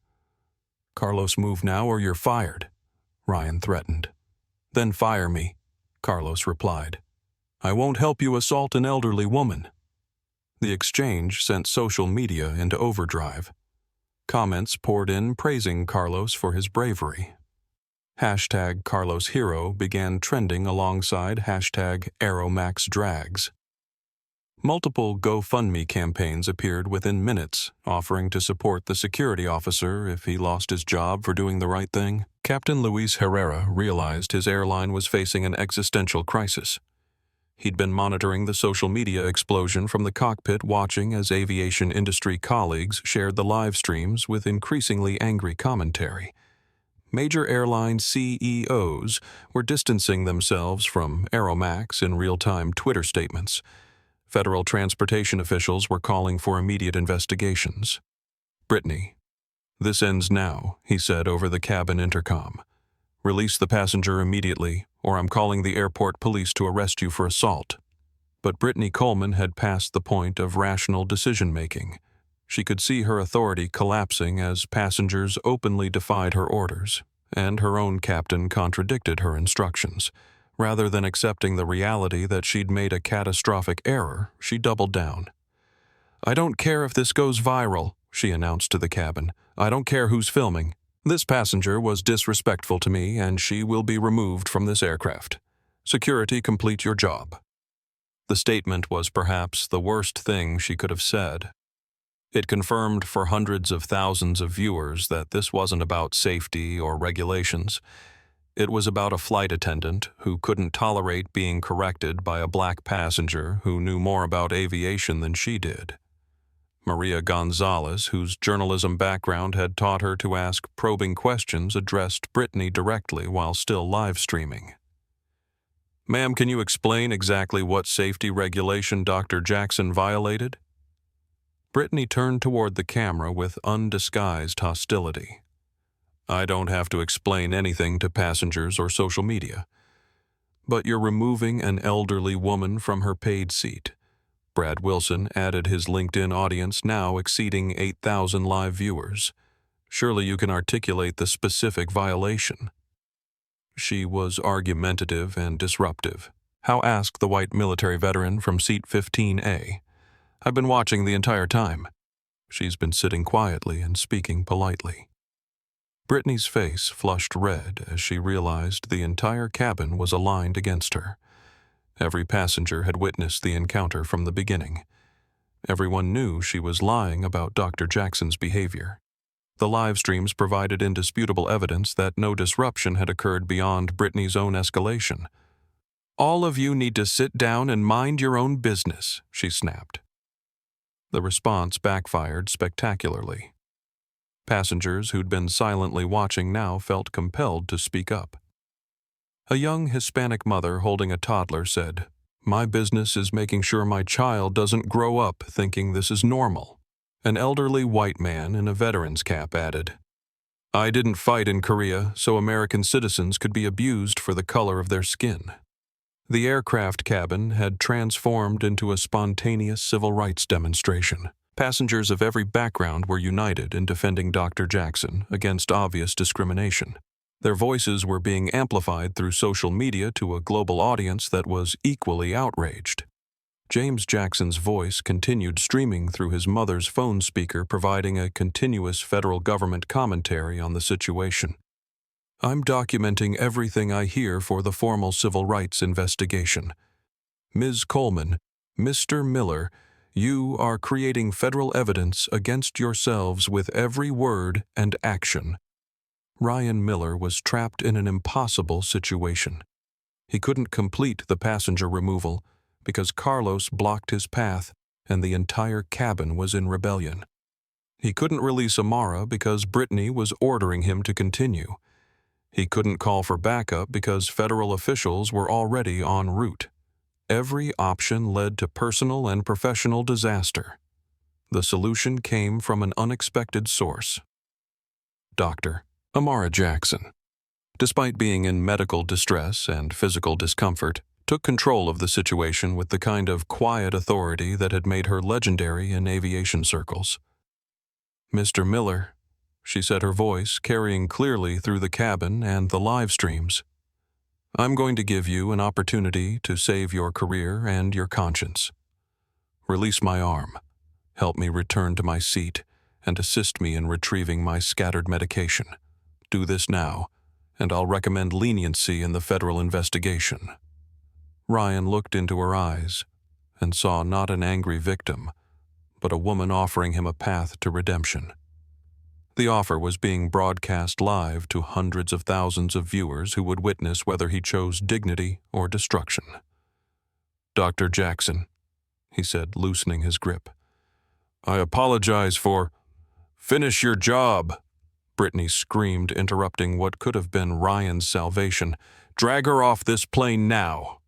"Carlos, move now or you're fired," Ryan threatened. "Then fire me," Carlos replied. "I won't help you assault an elderly woman." The exchange sent social media into overdrive. Comments poured in praising Carlos for his bravery. Hashtag Carlos Hero began trending alongside hashtag AeroMaxDrags. Multiple GoFundMe campaigns appeared within minutes, offering to support the security officer if he lost his job for doing the right thing. Captain Luis Herrera realized his airline was facing an existential crisis. He'd been monitoring the social media explosion from the cockpit, watching as aviation industry colleagues shared the live streams with increasingly angry commentary. Major airline CEOs were distancing themselves from Aeromax in real-time Twitter statements. Federal transportation officials were calling for immediate investigations. "Brittany, this ends now," he said over the cabin intercom. "Release the passenger immediately, or I'm calling the airport police to arrest you for assault." But Brittany Coleman had passed the point of rational decision-making. She could see her authority collapsing as passengers openly defied her orders, and her own captain contradicted her instructions. Rather than accepting the reality that she'd made a catastrophic error, she doubled down. "I don't care if this goes viral," she announced to the cabin. "I don't care who's filming. This passenger was disrespectful to me, and she will be removed from this aircraft. Security, complete your job." The statement was perhaps the worst thing she could have said. It confirmed for hundreds of thousands of viewers that this wasn't about safety or regulations. It was about a flight attendant who couldn't tolerate being corrected by a black passenger who knew more about aviation than she did. Maria Gonzalez, whose journalism background had taught her to ask probing questions, addressed Brittany directly while still live streaming. "Ma'am, can you explain exactly what safety regulation Dr. Jackson violated?" Brittany turned toward the camera with undisguised hostility. "I don't have to explain anything to passengers or social media. But you're removing an elderly woman from her paid seat." Brad Wilson added his LinkedIn audience, now exceeding 8,000 live viewers. "Surely you can articulate the specific violation." She was argumentative and disruptive. How asked the white military veteran from seat 15A. "I've been watching the entire time." She's been sitting quietly and speaking politely. Brittany's face flushed red as she realized the entire cabin was aligned against her. Every passenger had witnessed the encounter from the beginning. Everyone knew she was lying about Dr. Jackson's behavior. The live streams provided indisputable evidence that no disruption had occurred beyond Brittany's own escalation. "All of you need to sit down and mind your own business," she snapped. The response backfired spectacularly. Passengers who'd been silently watching now felt compelled to speak up. A young Hispanic mother holding a toddler said, "My business is making sure my child doesn't grow up thinking this is normal." An elderly white man in a veteran's cap added, "I didn't fight in Korea, so American citizens could be abused for the color of their skin." The aircraft cabin had transformed into a spontaneous civil rights demonstration. Passengers of every background were united in defending Dr. Jackson against obvious discrimination. Their voices were being amplified through social media to a global audience that was equally outraged. James Jackson's voice continued streaming through his mother's phone speaker, providing a continuous federal government commentary on the situation. "I'm documenting everything I hear for the formal civil rights investigation. Ms. Coleman, Mr. Miller, you are creating federal evidence against yourselves with every word and action." Ryan Miller was trapped in an impossible situation. He couldn't complete the passenger removal because Carlos blocked his path and the entire cabin was in rebellion. He couldn't release Amara because Brittany was ordering him to continue. He couldn't call for backup because federal officials were already en route. Every option led to personal and professional disaster. The solution came from an unexpected source. Dr. Amara Jackson, despite being in medical distress and physical discomfort, took control of the situation with the kind of quiet authority that had made her legendary in aviation circles. "Mr. Miller," she said, her voice carrying clearly through the cabin and the live streams, "I'm going to give you an opportunity to save your career and your conscience. Release my arm, help me return to my seat, and assist me in retrieving my scattered medication. Do this now, and I'll recommend leniency in the federal investigation." Ryan looked into her eyes and saw not an angry victim, but a woman offering him a path to redemption. The offer was being broadcast live to hundreds of thousands of viewers who would witness whether he chose dignity or destruction. "Dr. Jackson," he said, loosening his grip, "I apologize for—" "Finish your job," Brittany screamed, interrupting what could have been Ryan's salvation. "Drag her off this plane now."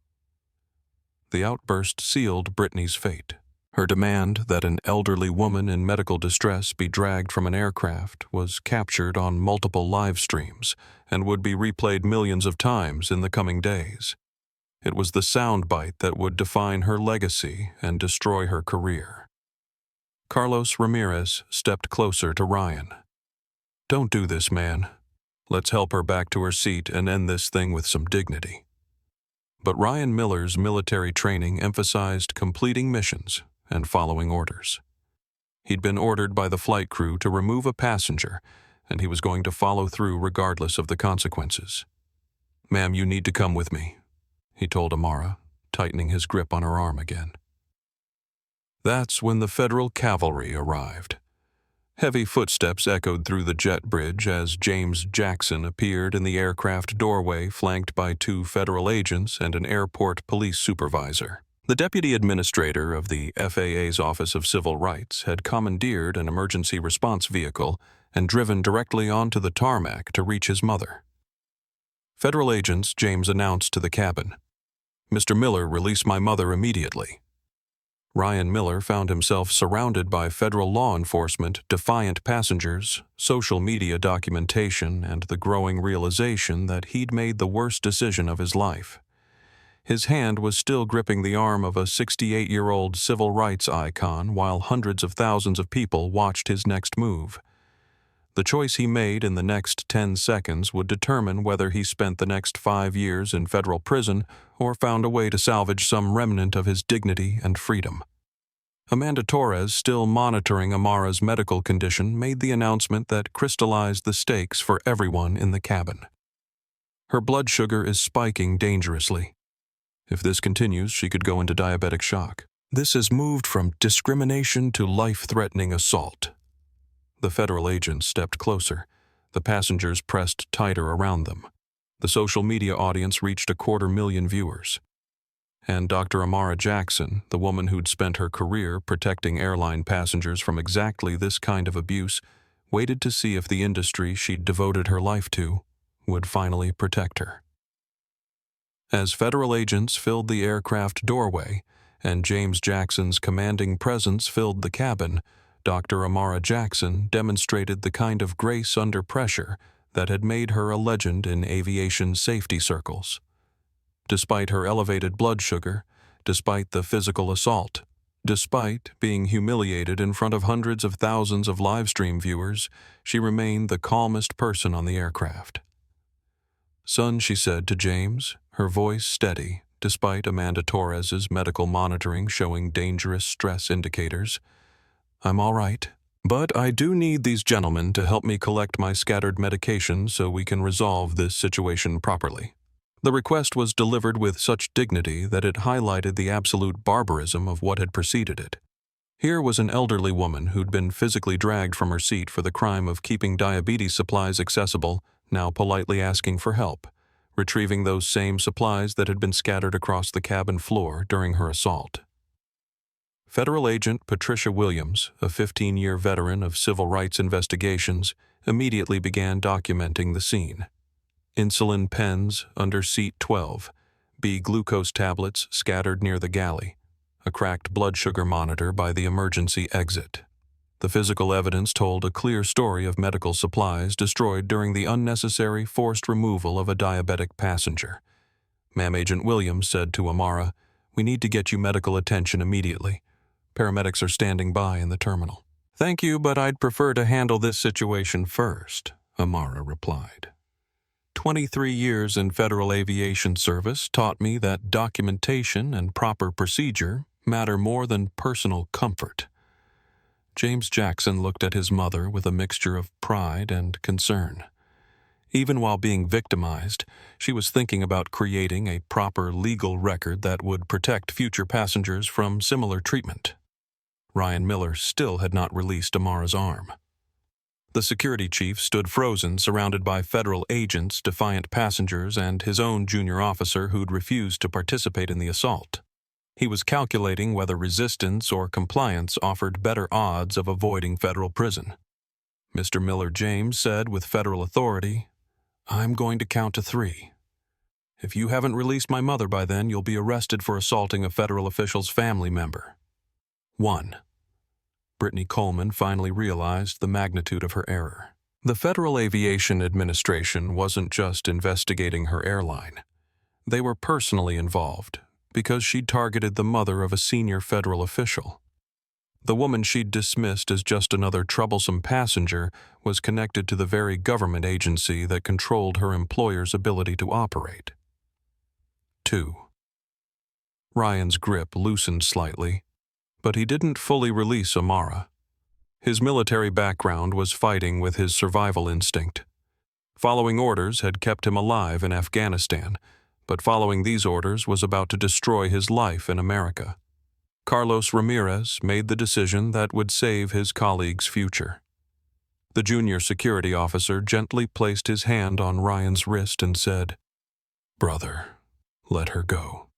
The outburst sealed Brittany's fate. Her demand that an elderly woman in medical distress be dragged from an aircraft was captured on multiple live streams and would be replayed millions of times in the coming days. It was the soundbite that would define her legacy and destroy her career. Carlos Ramirez stepped closer to Ryan. "Don't do this, man. Let's help her back to her seat and end this thing with some dignity." But Ryan Miller's military training emphasized completing missions and following orders. He'd been ordered by the flight crew to remove a passenger, and he was going to follow through regardless of the consequences. "Ma'am, you need to come with me," he told Amara, tightening his grip on her arm again. That's when the federal cavalry arrived. Heavy footsteps echoed through the jet bridge as James Jackson appeared in the aircraft doorway, flanked by 2 federal agents and an airport police supervisor. The Deputy Administrator of the FAA's Office of Civil Rights had commandeered an emergency response vehicle and driven directly onto the tarmac to reach his mother. Federal agents, James announced to the cabin, "Mr. Miller, release my mother immediately." Ryan Miller found himself surrounded by federal law enforcement, defiant passengers, social media documentation, and the growing realization that he'd made the worst decision of his life. His hand was still gripping the arm of a 68-year-old civil rights icon while hundreds of thousands of people watched his next move. The choice he made in the next 10 seconds would determine whether he spent the next 5 years in federal prison or found a way to salvage some remnant of his dignity and freedom. Amanda Torres, still monitoring Amara's medical condition, made the announcement that crystallized the stakes for everyone in the cabin. "Her blood sugar is spiking dangerously. If this continues, she could go into diabetic shock. This has moved from discrimination to life-threatening assault." The federal agents stepped closer. The passengers pressed tighter around them. The social media audience reached 250,000 viewers. And Dr. Amara Jackson, the woman who'd spent her career protecting airline passengers from exactly this kind of abuse, waited to see if the industry she'd devoted her life to would finally protect her. As federal agents filled the aircraft doorway and James Jackson's commanding presence filled the cabin, Dr. Amara Jackson demonstrated the kind of grace under pressure that had made her a legend in aviation safety circles. Despite her elevated blood sugar, despite the physical assault, despite being humiliated in front of hundreds of thousands of livestream viewers, she remained the calmest person on the aircraft. "Son," she said to James, her voice steady, despite Amanda Torres's medical monitoring showing dangerous stress indicators, "I'm all right. But I do need these gentlemen to help me collect my scattered medication so we can resolve this situation properly." The request was delivered with such dignity that it highlighted the absolute barbarism of what had preceded it. Here was an elderly woman who'd been physically dragged from her seat for the crime of keeping diabetes supplies accessible, now politely asking for help, retrieving those same supplies that had been scattered across the cabin floor during her assault. Federal Agent Patricia Williams, a 15-year veteran of civil rights investigations, immediately began documenting the scene. Insulin pens under seat 12, B. Glucose tablets scattered near the galley, a cracked blood sugar monitor by the emergency exit. The physical evidence told a clear story of medical supplies destroyed during the unnecessary forced removal of a diabetic passenger. Ma'am Agent Williams said to Amara, "We need to get you medical attention immediately. Paramedics are standing by in the terminal." "Thank you, but I'd prefer to handle this situation first," Amara replied. 23 years in federal aviation service taught me that documentation and proper procedure matter more than personal comfort. James Jackson looked at his mother with a mixture of pride and concern. Even while being victimized, she was thinking about creating a proper legal record that would protect future passengers from similar treatment. Ryan Miller still had not released Amara's arm. The security chief stood frozen, surrounded by federal agents, defiant passengers, and his own junior officer who'd refused to participate in the assault. He was calculating whether resistance or compliance offered better odds of avoiding federal prison. Mr. Miller James said with federal authority, "I'm going to count to 3. If you haven't released my mother by then, you'll be arrested for assaulting a federal official's family member." 1. Brittany Coleman finally realized the magnitude of her error. The Federal Aviation Administration wasn't just investigating her airline. They were personally involved, because she'd targeted the mother of a senior federal official. The woman she'd dismissed as just another troublesome passenger was connected to the very government agency that controlled her employer's ability to operate. 2. Ryan's grip loosened slightly, but he didn't fully release Amara. His military background was fighting with his survival instinct. Following orders had kept him alive in Afghanistan, but following these orders was about to destroy his life in America. Carlos Ramirez made the decision that would save his colleague's future. The junior security officer gently placed his hand on Ryan's wrist and said, "Brother, let her go.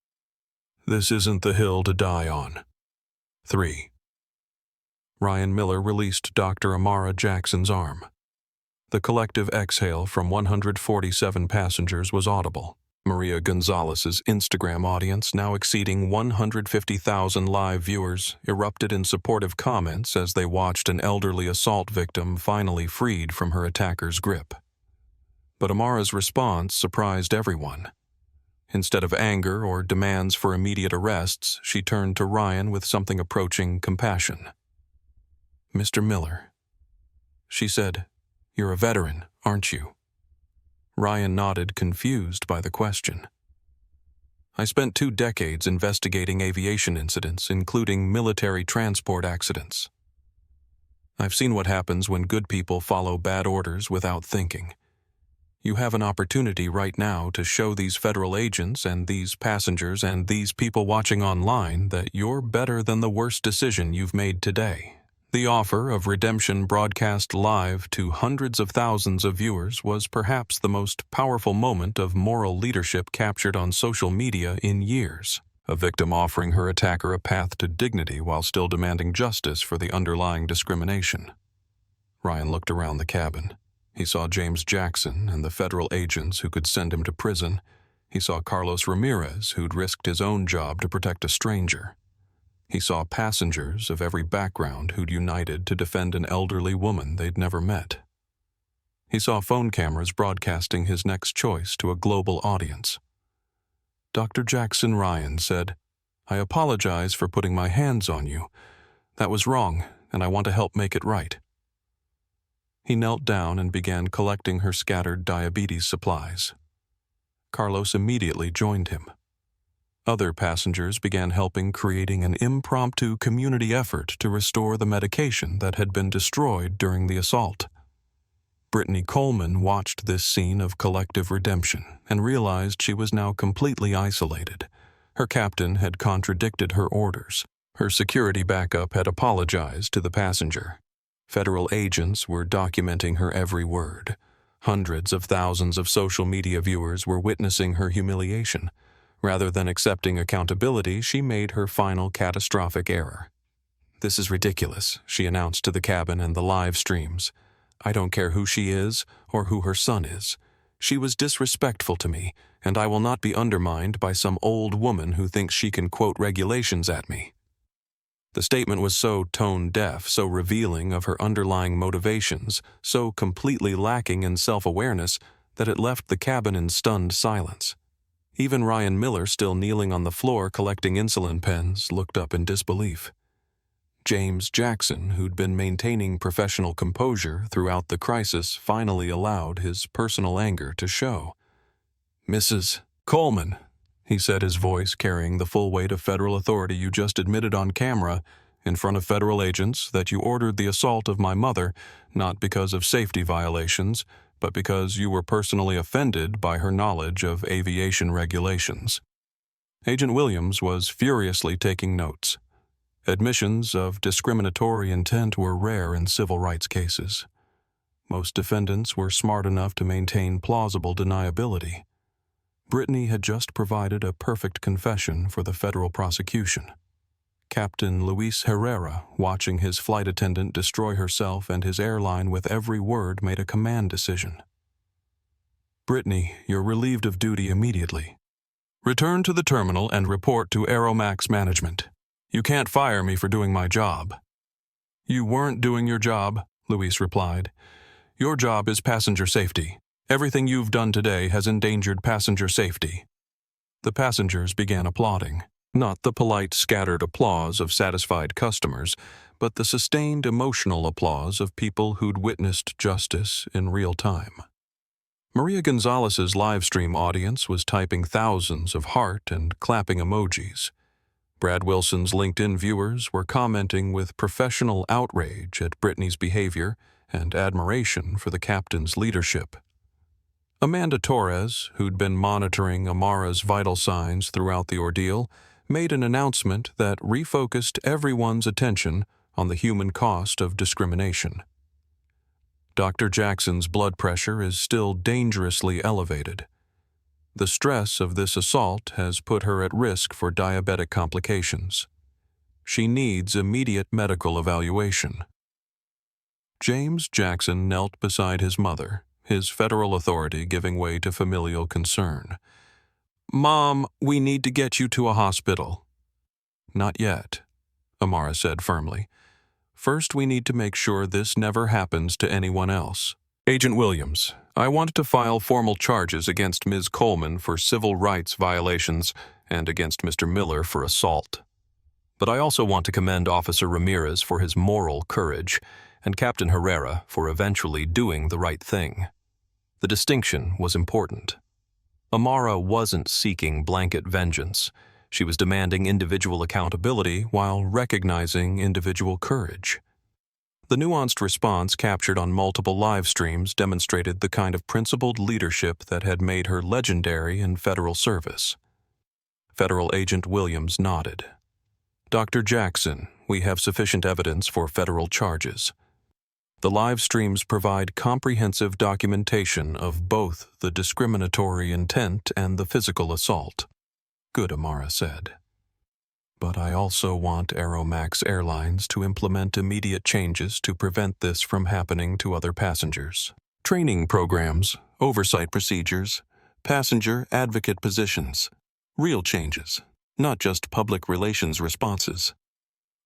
This isn't the hill to die on." 3. Ryan Miller released Dr. Amara Jackson's arm. The collective exhale from 147 passengers was audible. Maria Gonzalez's Instagram audience, now exceeding 150,000 live viewers, erupted in supportive comments as they watched an elderly assault victim finally freed from her attacker's grip. But Amara's response surprised everyone. Instead of anger or demands for immediate arrests, she turned to Ryan with something approaching compassion. "Mr. Miller," she said, "you're a veteran, aren't you?" Ryan nodded, confused by the question. "I spent 2 decades investigating aviation incidents, including military transport accidents. I've seen what happens when good people follow bad orders without thinking. You have an opportunity right now to show these federal agents and these passengers and these people watching online that you're better than the worst decision you've made today." The offer of redemption broadcast live to hundreds of thousands of viewers was perhaps the most powerful moment of moral leadership captured on social media in years. A victim offering her attacker a path to dignity while still demanding justice for the underlying discrimination. Ryan looked around the cabin. He saw James Jackson and the federal agents who could send him to prison. He saw Carlos Ramirez, who'd risked his own job to protect a stranger. He saw passengers of every background who'd united to defend an elderly woman they'd never met. He saw phone cameras broadcasting his next choice to a global audience. Dr. Jackson Ryan said, "I apologize for putting my hands on you. That was wrong, and I want to help make it right." He knelt down and began collecting her scattered diabetes supplies. Carlos immediately joined him. Other passengers began helping, creating an impromptu community effort to restore the medication that had been destroyed during the assault. Brittany Coleman watched this scene of collective redemption and realized she was now completely isolated. Her captain had contradicted her orders. Her security backup had apologized to the passenger. Federal agents were documenting her every word. Hundreds of thousands of social media viewers were witnessing her humiliation. Rather than accepting accountability, she made her final catastrophic error. "This is ridiculous," she announced to the cabin and the live streams. "I don't care who she is or who her son is. She was disrespectful to me, and I will not be undermined by some old woman who thinks she can quote regulations at me." The statement was so tone-deaf, so revealing of her underlying motivations, so completely lacking in self-awareness that it left the cabin in stunned silence. Even Ryan Miller, still kneeling on the floor collecting insulin pens, looked up in disbelief. James Jackson, who'd been maintaining professional composure throughout the crisis, finally allowed his personal anger to show. "Mrs. Coleman," he said, his voice carrying the full weight of federal authority, "you just admitted on camera, in front of federal agents, that you ordered the assault of my mother, not because of safety violations, but because you were personally offended by her knowledge of aviation regulations." Agent Williams was furiously taking notes. Admissions of discriminatory intent were rare in civil rights cases. Most defendants were smart enough to maintain plausible deniability. Brittany had just provided a perfect confession for the federal prosecution. Captain Luis Herrera, watching his flight attendant destroy herself and his airline with every word, made a command decision. "Brittany, you're relieved of duty immediately. Return to the terminal and report to Aeromax management. You can't fire me for doing my job." "You weren't doing your job," Luis replied. "Your job is passenger safety. Everything you've done today has endangered passenger safety." The passengers began applauding, not the polite, scattered applause of satisfied customers, but the sustained emotional applause of people who'd witnessed justice in real time. Maria Gonzalez's livestream audience was typing thousands of heart and clapping emojis. Brad Wilson's LinkedIn viewers were commenting with professional outrage at Brittany's behavior and admiration for the captain's leadership. Amanda Torres, who'd been monitoring Amara's vital signs throughout the ordeal, made an announcement that refocused everyone's attention on the human cost of discrimination. Dr. Jackson's blood pressure is still dangerously elevated. The stress of this assault has put her at risk for diabetic complications. She needs immediate medical evaluation. James Jackson knelt beside his mother, his federal authority giving way to familial concern. "Mom, we need to get you to a hospital." "Not yet," Amara said firmly. "First, we need to make sure this never happens to anyone else. Agent Williams, I want to file formal charges against Ms. Coleman for civil rights violations and against Mr. Miller for assault. But I also want to commend Officer Ramirez for his moral courage and Captain Herrera for eventually doing the right thing." The distinction was important. Amara wasn't seeking blanket vengeance. She was demanding individual accountability while recognizing individual courage. The nuanced response captured on multiple live streams demonstrated the kind of principled leadership that had made her legendary in federal service. Federal Agent Williams nodded. "Dr. Jackson, we have sufficient evidence for federal charges." The live streams provide comprehensive documentation of both the discriminatory intent and the physical assault. "Good," Amara said. "But I also want Aeromax Airlines to implement immediate changes to prevent this from happening to other passengers. Training programs, oversight procedures, passenger advocate positions. Real changes, not just public relations responses."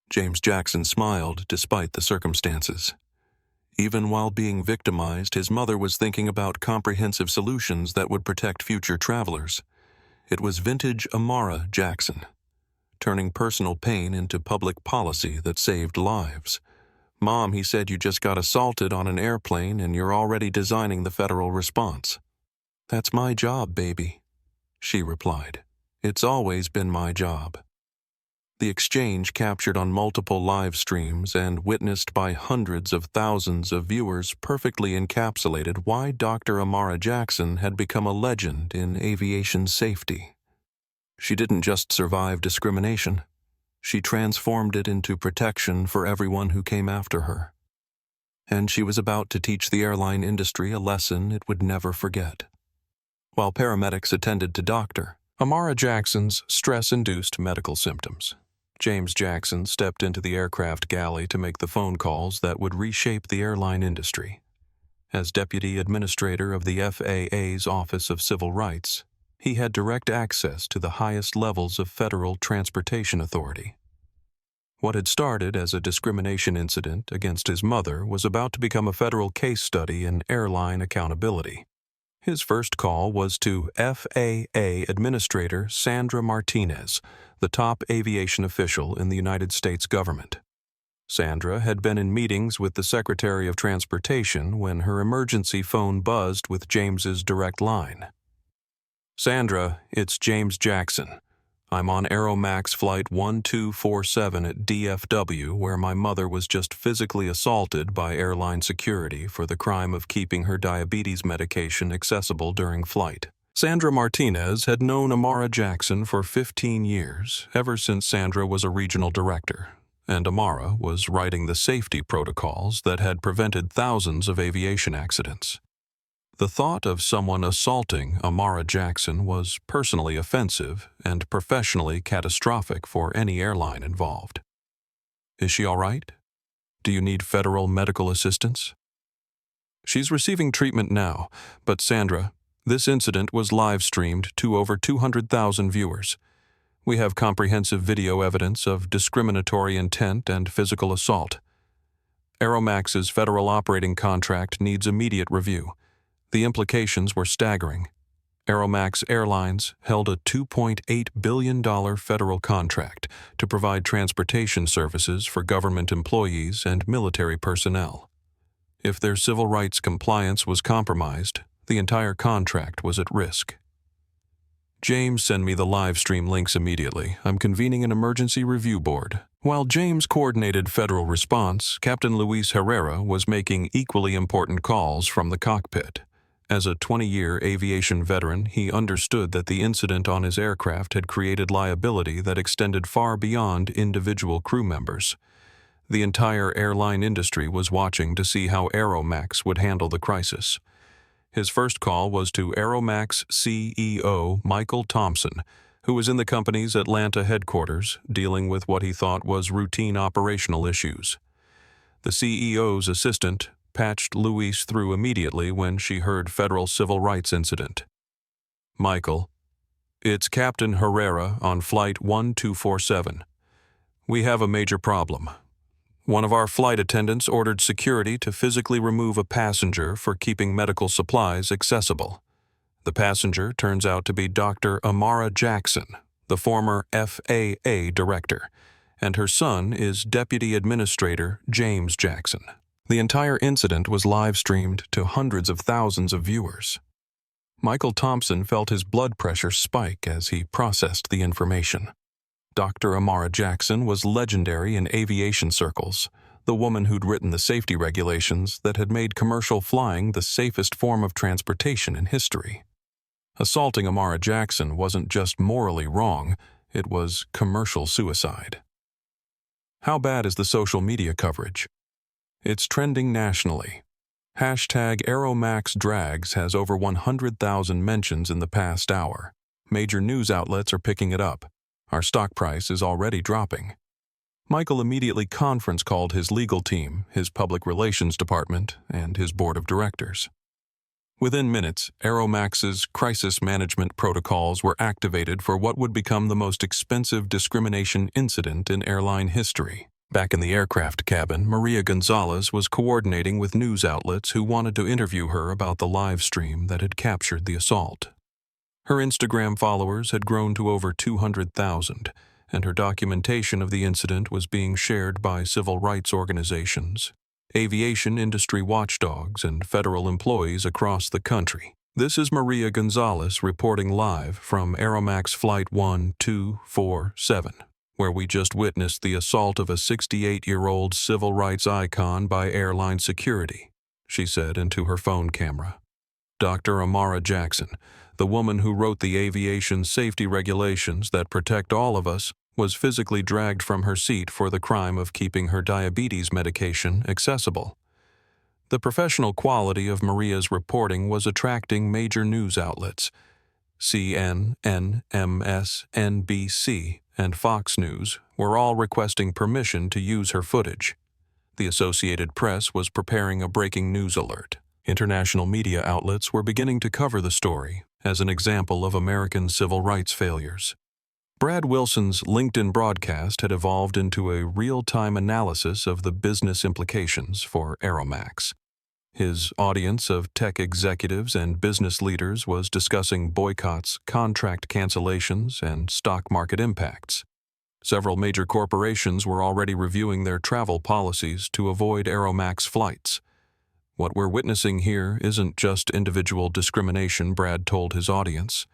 James Jackson smiled despite the circumstances. Even while being victimized, his mother was thinking about comprehensive solutions that would protect future travelers. It was vintage Amara Jackson, turning personal pain into public policy that saved lives. "Mom," he said, "you just got assaulted on an airplane and you're already designing the federal response." "That's my job, baby," she replied. "It's always been my job." The exchange, captured on multiple live streams and witnessed by hundreds of thousands of viewers, perfectly encapsulated why Dr. Amara Jackson had become a legend in aviation safety. She didn't just survive discrimination. She transformed it into protection for everyone who came after her. And she was about to teach the airline industry a lesson it would never forget. While paramedics attended to Dr. Amara Jackson's stress-induced medical symptoms, James Jackson stepped into the aircraft galley to make the phone calls that would reshape the airline industry. As Deputy Administrator of the FAA's Office of Civil Rights, He had direct access to the highest levels of federal transportation authority. What had started as a discrimination incident against his mother was about to become a federal case study in airline accountability. His first call was to FAA Administrator Sandra Martinez, the top aviation official in the United States government. Sandra had been in meetings with the Secretary of Transportation when her emergency phone buzzed with James's direct line. "Sandra, it's James Jackson. I'm on Aeromax Flight 1247 at DFW, where my mother was just physically assaulted by airline security for the crime of keeping her diabetes medication accessible during flight." Sandra Martinez had known Amara Jackson for 15 years, ever since Sandra was a regional director, and Amara was writing the safety protocols that had prevented thousands of aviation accidents. The thought of someone assaulting Amara Jackson was personally offensive and professionally catastrophic for any airline involved. "Is she all right? Do you need federal medical assistance?" "She's receiving treatment now, but Sandra, this incident was live-streamed to over 200,000 viewers. We have comprehensive video evidence of discriminatory intent and physical assault. Aeromax's federal operating contract needs immediate review. The implications were staggering. Aeromax Airlines held a $2.8 billion federal contract to provide transportation services for government employees and military personnel. If their civil rights compliance was compromised, the entire contract was at risk." "James, send me the live stream links immediately. I'm convening an emergency review board." While James coordinated federal response, Captain Luis Herrera was making equally important calls from the cockpit. As a 20-year aviation veteran, he understood that the incident on his aircraft had created liability that extended far beyond individual crew members. The entire airline industry was watching to see how Aeromax would handle the crisis. His first call was to Aeromax CEO Michael Thompson, who was in the company's Atlanta headquarters dealing with what he thought was routine operational issues. The CEO's assistant patched Luis through immediately when she heard federal civil rights incident. "Michael, it's Captain Herrera on Flight 1247. We have a major problem. One of our flight attendants ordered security to physically remove a passenger for keeping medical supplies accessible. The passenger turns out to be Dr. Amara Jackson, the former FAA director, and her son is Deputy Administrator James Jackson." The entire incident was live-streamed to hundreds of thousands of viewers. Michael Thompson felt his blood pressure spike as he processed the information. Dr. Amara Jackson was legendary in aviation circles, the woman who'd written the safety regulations that had made commercial flying the safest form of transportation in history. Assaulting Amara Jackson wasn't just morally wrong, it was commercial suicide. How bad is the social media coverage? It's trending nationally. #AeromaxDrags has over 100,000 mentions in the past hour. Major news outlets are picking it up. Our stock price is already dropping. Michael immediately conference called his legal team, his public relations department, and his board of directors. Within minutes, Aeromax's crisis management protocols were activated for what would become the most expensive discrimination incident in airline history. Back in the aircraft cabin, Maria Gonzalez was coordinating with news outlets who wanted to interview her about the live stream that had captured the assault. Her Instagram followers had grown to over 200,000, and her documentation of the incident was being shared by civil rights organizations, aviation industry watchdogs, and federal employees across the country. This is Maria Gonzalez reporting live from Aeromax Flight 1247. Where we just witnessed the assault of a 68-year-old civil rights icon by airline security, she said into her phone camera. Dr. Amara Jackson, the woman who wrote the aviation safety regulations that protect all of us, was physically dragged from her seat for the crime of keeping her diabetes medication accessible. The professional quality of Maria's reporting was attracting major news outlets. CNN, MSNBC, and Fox News were all requesting permission to use her footage. The Associated Press was preparing a breaking news alert. International media outlets were beginning to cover the story, as an example of American civil rights failures. Brad Wilson's LinkedIn broadcast had evolved into a real-time analysis of the business implications for Aeromax. His audience of tech executives and business leaders was discussing boycotts, contract cancellations, and stock market impacts. Several major corporations were already reviewing their travel policies to avoid Aeromax flights. What we're witnessing here isn't just individual discrimination, Brad told his audience.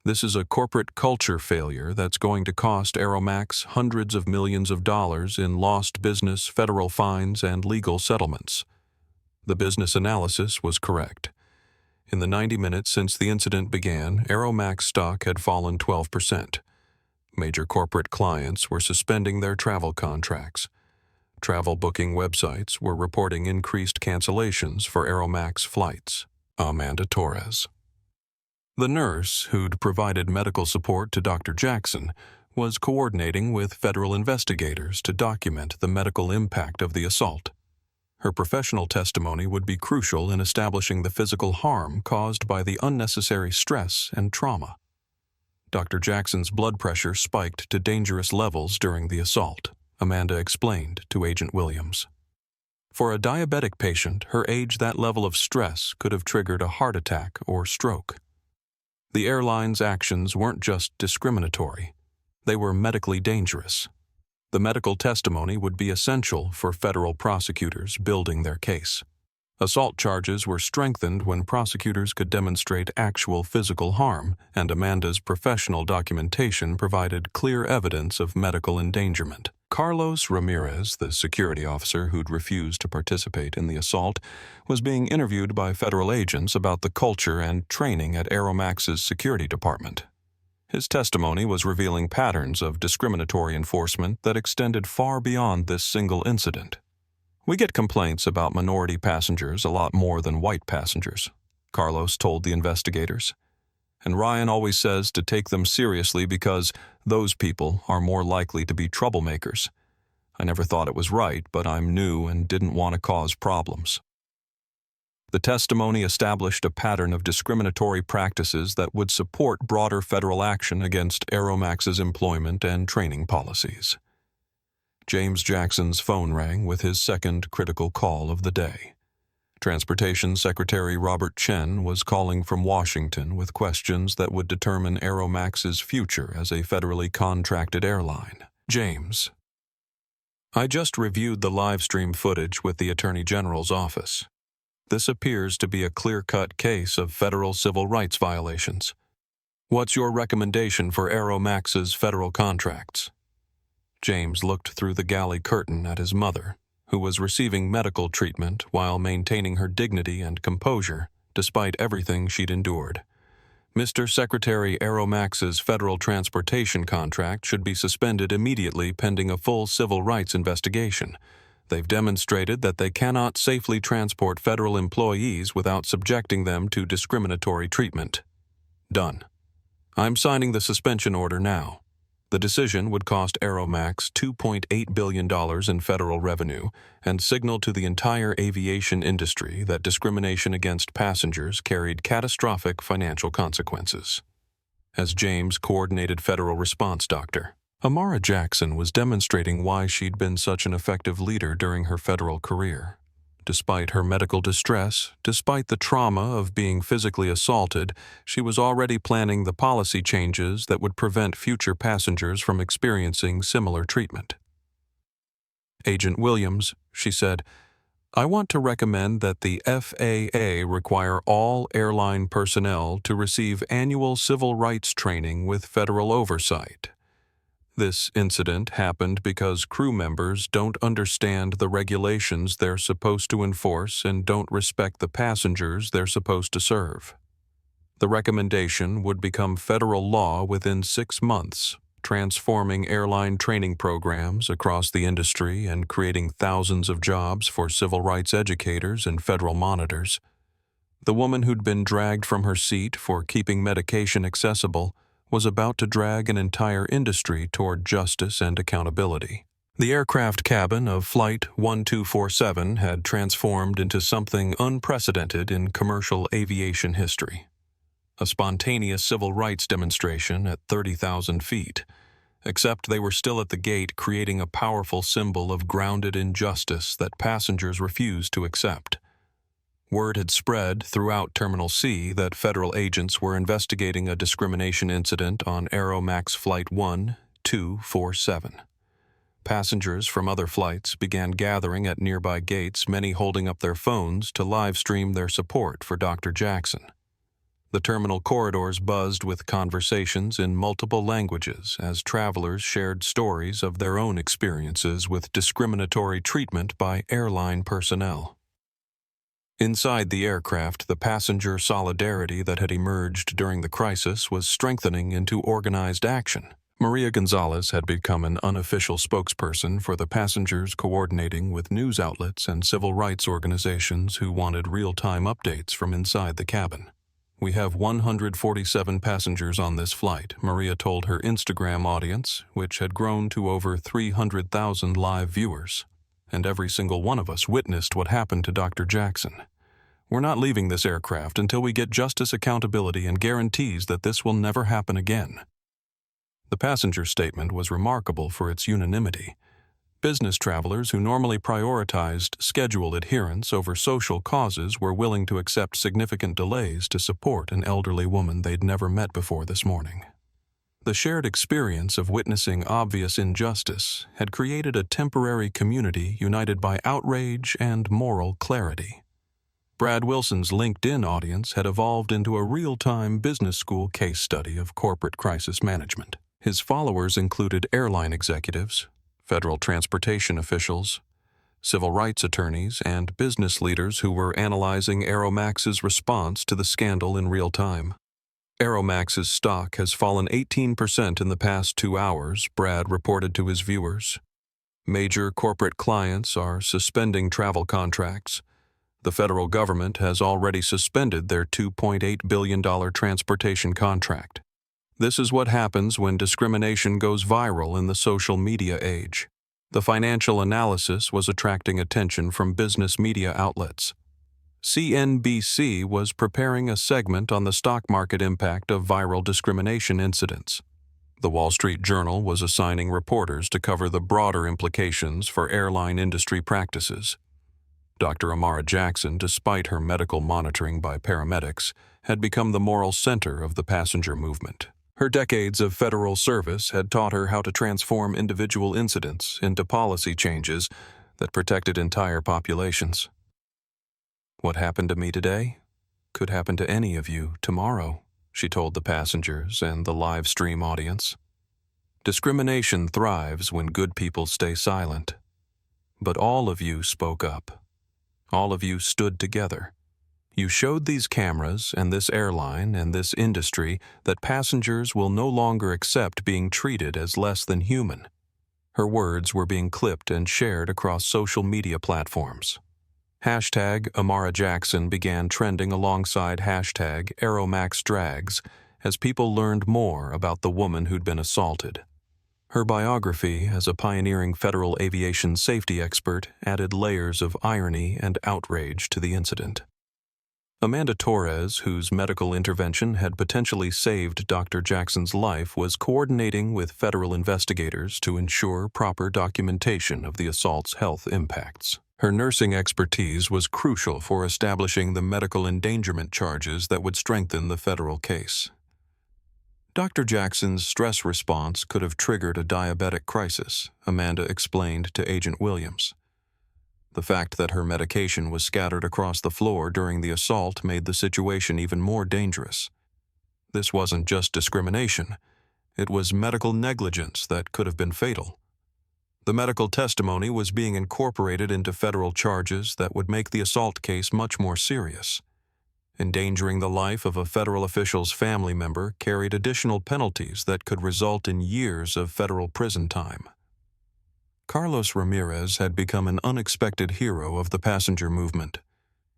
This is a corporate culture failure that's going to cost Aeromax hundreds of millions of dollars in lost business, federal fines, and legal settlements. The business analysis was correct. In the 90 minutes since the incident began, Aeromax stock had fallen 12%. Major corporate clients were suspending their travel contracts. Travel booking websites were reporting increased cancellations for Aeromax flights. Amanda Torres. The nurse who'd provided medical support to Dr. Jackson was coordinating with federal investigators to document the medical impact of the assault. Her professional testimony would be crucial in establishing the physical harm caused by the unnecessary stress and trauma. Dr. Jackson's blood pressure spiked to dangerous levels during the assault, Amanda explained to Agent Williams. For a diabetic patient her age, that level of stress could have triggered a heart attack or stroke. The airline's actions weren't just discriminatory, they were medically dangerous. The medical testimony would be essential for federal prosecutors building their case. Assault charges were strengthened when prosecutors could demonstrate actual physical harm, and Amanda's professional documentation provided clear evidence of medical endangerment. Carlos Ramirez, the security officer who'd refused to participate in the assault, was being interviewed by federal agents about the culture and training at Aeromax's security department. His testimony was revealing patterns of discriminatory enforcement that extended far beyond this single incident. "We get complaints about minority passengers a lot more than white passengers," Carlos told the investigators. "And Ryan always says to take them seriously because those people are more likely to be troublemakers. I never thought it was right, but I'm new and didn't want to cause problems." The testimony established a pattern of discriminatory practices that would support broader federal action against Aeromax's employment and training policies. James Jackson's phone rang with his second critical call of the day. Transportation Secretary Robert Chen was calling from Washington with questions that would determine Aeromax's future as a federally contracted airline. "James, I just reviewed the livestream footage with the Attorney General's office. This appears to be a clear-cut case of federal civil rights violations. What's your recommendation for Aeromax's federal contracts?" James looked through the galley curtain at his mother, who was receiving medical treatment while maintaining her dignity and composure despite everything she'd endured. "Mr. Secretary, Aeromax's federal transportation contract should be suspended immediately pending a full civil rights investigation. They've demonstrated that they cannot safely transport federal employees without subjecting them to discriminatory treatment. Done. I'm signing the suspension order now. The decision would cost Aeromax $2.8 billion in federal revenue and signal to the entire aviation industry that discrimination against passengers carried catastrophic financial consequences." As James coordinated federal response, Dr. Amara Jackson was demonstrating why she'd been such an effective leader during her federal career. Despite her medical distress, despite the trauma of being physically assaulted, she was already planning the policy changes that would prevent future passengers from experiencing similar treatment. "Agent Williams," she said, "I want to recommend that the FAA require all airline personnel to receive annual civil rights training with federal oversight. This incident happened because crew members don't understand the regulations they're supposed to enforce and don't respect the passengers they're supposed to serve. The recommendation would become federal law within 6 months, transforming airline training programs across the industry and creating thousands of jobs for civil rights educators and federal monitors." The woman who'd been dragged from her seat for keeping medication accessible was about to drag an entire industry toward justice and accountability. The aircraft cabin of Flight 1247 had transformed into something unprecedented in commercial aviation history. a spontaneous civil rights demonstration at 30,000 feet, except they were still at the gate creating a powerful symbol of grounded injustice that passengers refused to accept. Word had spread throughout Terminal C that federal agents were investigating a discrimination incident on Aeromax Flight 1247. Passengers from other flights began gathering at nearby gates, many holding up their phones to live-stream their support for Dr. Jackson. The terminal corridors buzzed with conversations in multiple languages as travelers shared stories of their own experiences with discriminatory treatment by airline personnel. Inside the aircraft, the passenger solidarity that had emerged during the crisis was strengthening into organized action. Maria Gonzalez had become an unofficial spokesperson for the passengers, coordinating with news outlets and civil rights organizations who wanted real-time updates from inside the cabin. "We have 147 passengers on this flight," Maria told her Instagram audience, which had grown to over 300,000 live viewers. "And every single one of us witnessed what happened to Dr. Jackson. We're not leaving this aircraft until we get justice, accountability, and guarantees that this will never happen again." The passenger statement was remarkable for its unanimity. Business travelers who normally prioritized schedule adherence over social causes were willing to accept significant delays to support an elderly woman they'd never met before this morning. The shared experience of witnessing obvious injustice had created a temporary community united by outrage and moral clarity. Brad Wilson's LinkedIn audience had evolved into a real-time business school case study of corporate crisis management. His followers included airline executives, federal transportation officials, civil rights attorneys, and business leaders who were analyzing Aeromax's response to the scandal in real time. Aeromax's stock has fallen 18% in the past 2 hours, Brad reported to his viewers. Major corporate clients are suspending travel contracts. The federal government has already suspended their $2.8 billion transportation contract. This is what happens when discrimination goes viral in the social media age. The financial analysis was attracting attention from business media outlets. CNBC was preparing a segment on the stock market impact of viral discrimination incidents. The Wall Street Journal was assigning reporters to cover the broader implications for airline industry practices. Dr. Amara Jackson, despite her medical monitoring by paramedics, had become the moral center of the passenger movement. Her decades of federal service had taught her how to transform individual incidents into policy changes that protected entire populations. "What happened to me today could happen to any of you tomorrow," she told the passengers and the live stream audience. "Discrimination thrives when good people stay silent. But all of you spoke up. All of you stood together. You showed these cameras and this airline and this industry that passengers will no longer accept being treated as less than human." Her words were being clipped and shared across social media platforms. Hashtag Amara Jackson began trending alongside hashtag AeromaxDrags as people learned more about the woman who'd been assaulted. Her biography as a pioneering federal aviation safety expert added layers of irony and outrage to the incident. Amanda Torres, whose medical intervention had potentially saved Dr. Jackson's life, was coordinating with federal investigators to ensure proper documentation of the assault's health impacts. Her nursing expertise was crucial for establishing the medical endangerment charges that would strengthen the federal case. Dr. Jackson's stress response could have triggered a diabetic crisis, Amanda explained to Agent Williams. The fact that her medication was scattered across the floor during the assault made the situation even more dangerous. This wasn't just discrimination. It was medical negligence that could have been fatal. The medical testimony was being incorporated into federal charges that would make the assault case much more serious. Endangering the life of a federal official's family member carried additional penalties that could result in years of federal prison time. Carlos Ramirez had become an unexpected hero of the passenger movement.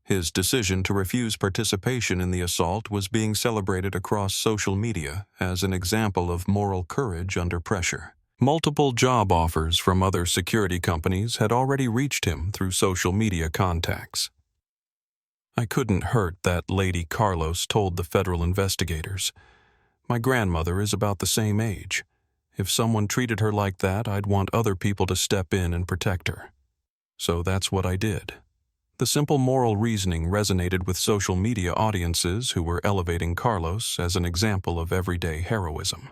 His decision to refuse participation in the assault was being celebrated across social media as an example of moral courage under pressure. Multiple job offers from other security companies had already reached him through social media contacts. I couldn't hurt that Lady Carlos told the federal investigators. My grandmother is about the same age. If someone treated her like that, I'd want other people to step in and protect her. So that's what I did. The simple moral reasoning resonated with social media audiences who were elevating Carlos as an example of everyday heroism.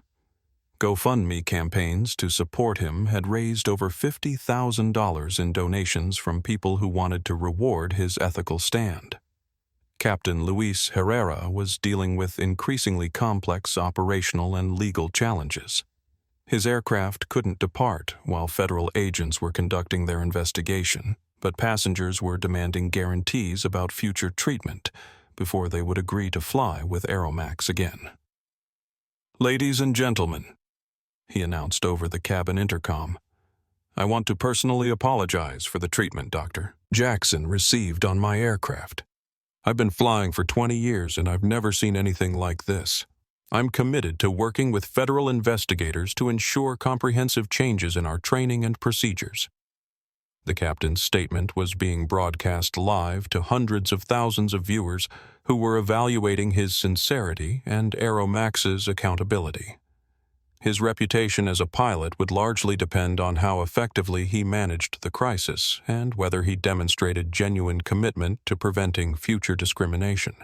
GoFundMe campaigns to support him had raised over $50,000 in donations from people who wanted to reward his ethical stand. Captain Luis Herrera was dealing with increasingly complex operational and legal challenges. His aircraft couldn't depart while federal agents were conducting their investigation, but passengers were demanding guarantees about future treatment before they would agree to fly with Aeromax again. "Ladies and gentlemen," he announced over the cabin intercom, "I want to personally apologize for the treatment Dr. Jackson received on my aircraft. I've been flying for 20 years and I've never seen anything like this. I'm committed to working with federal investigators to ensure comprehensive changes in our training and procedures." The captain's statement was being broadcast live to hundreds of thousands of viewers who were evaluating his sincerity and Aeromax's accountability. His reputation as a pilot would largely depend on how effectively he managed the crisis and whether he demonstrated genuine commitment to preventing future discrimination.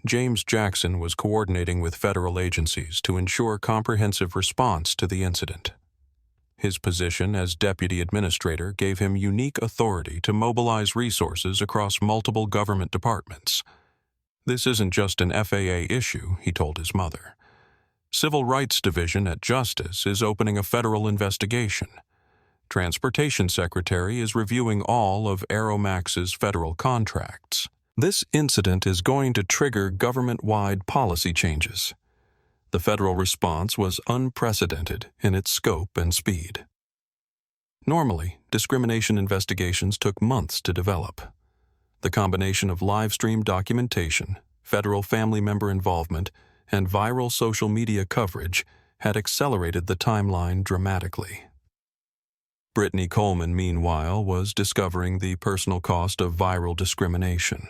James Jackson was coordinating with federal agencies to ensure comprehensive response to the incident. His position as Deputy Administrator gave him unique authority to mobilize resources across multiple government departments. "This isn't just an FAA issue," he told his mother. "Civil Rights Division at Justice is opening a federal investigation. Transportation Secretary is reviewing all of Aeromax's federal contracts. This incident is going to trigger government-wide policy changes." The federal response was unprecedented in its scope and speed. Normally, discrimination investigations took months to develop. The combination of livestream documentation, federal family member involvement, and viral social media coverage had accelerated the timeline dramatically. Brittany Coleman, meanwhile, was discovering the personal cost of viral discrimination.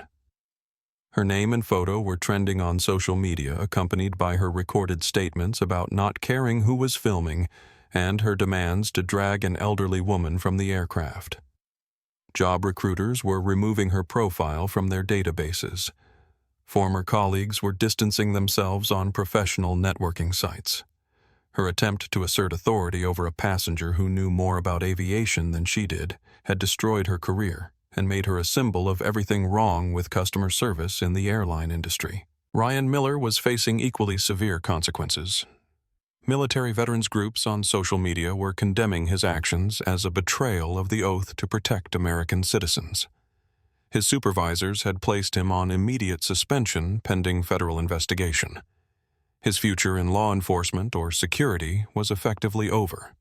Her name and photo were trending on social media, accompanied by her recorded statements about not caring who was filming and her demands to drag an elderly woman from the aircraft. Job recruiters were removing her profile from their databases. Former colleagues were distancing themselves on professional networking sites. Her attempt to assert authority over a passenger who knew more about aviation than she did had destroyed her career and made her a symbol of everything wrong with customer service in the airline industry. Ryan Miller was facing equally severe consequences. Military veterans groups on social media were condemning his actions as a betrayal of the oath to protect American citizens. His supervisors had placed him on immediate suspension pending federal investigation. His future in law enforcement or security was effectively over.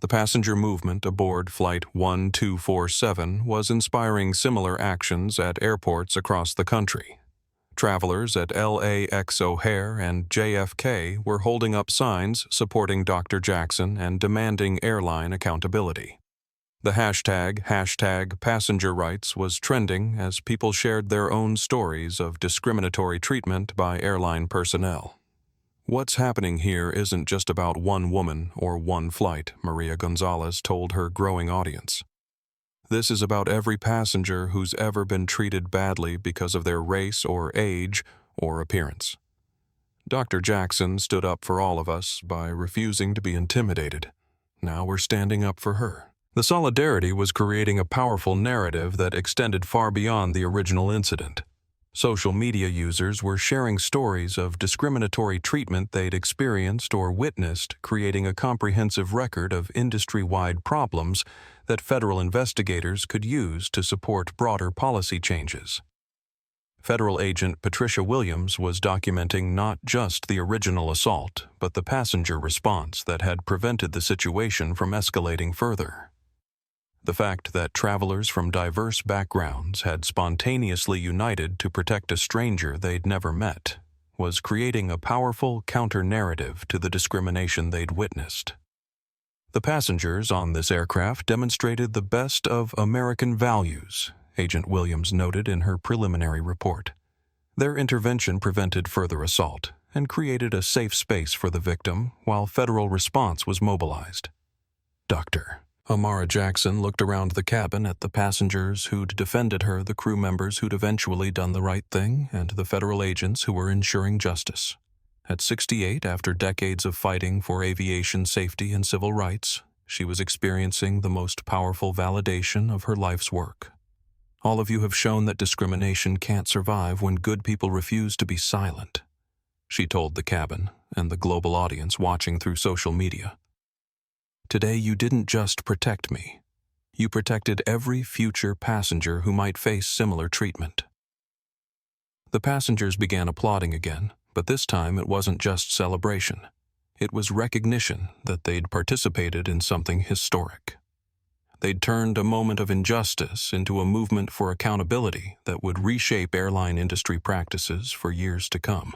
The passenger movement aboard Flight 1247 was inspiring similar actions at airports across the country. Travelers at LAX O'Hare and JFK were holding up signs supporting Dr. Jackson and demanding airline accountability. The hashtag passenger rights was trending as people shared their own stories of discriminatory treatment by airline personnel. "What's happening here isn't just about one woman or one flight," Maria Gonzalez told her growing audience. "This is about every passenger who's ever been treated badly because of their race or age or appearance." Dr. Jackson stood up for all of us by refusing to be intimidated. Now we're standing up for her. The solidarity was creating a powerful narrative that extended far beyond the original incident. Social media users were sharing stories of discriminatory treatment they'd experienced or witnessed, creating a comprehensive record of industry-wide problems that federal investigators could use to support broader policy changes. Federal agent Patricia Williams was documenting not just the original assault, but the passenger response that had prevented the situation from escalating further. The fact that travelers from diverse backgrounds had spontaneously united to protect a stranger they'd never met was creating a powerful counter-narrative to the discrimination they'd witnessed. The passengers on this aircraft demonstrated the best of American values, Agent Williams noted in her preliminary report. Their intervention prevented further assault and created a safe space for the victim while federal response was mobilized. Dr. Amara Jackson looked around the cabin at the passengers who'd defended her, the crew members who'd eventually done the right thing, and the federal agents who were ensuring justice. At 68, after decades of fighting for aviation safety and civil rights, she was experiencing the most powerful validation of her life's work. All of you have shown that discrimination can't survive when good people refuse to be silent, she told the cabin and the global audience watching through social media. Today you didn't just protect me. You protected every future passenger who might face similar treatment. The passengers began applauding again, but this time it wasn't just celebration. It was recognition that they'd participated in something historic. They'd turned a moment of injustice into a movement for accountability that would reshape airline industry practices for years to come.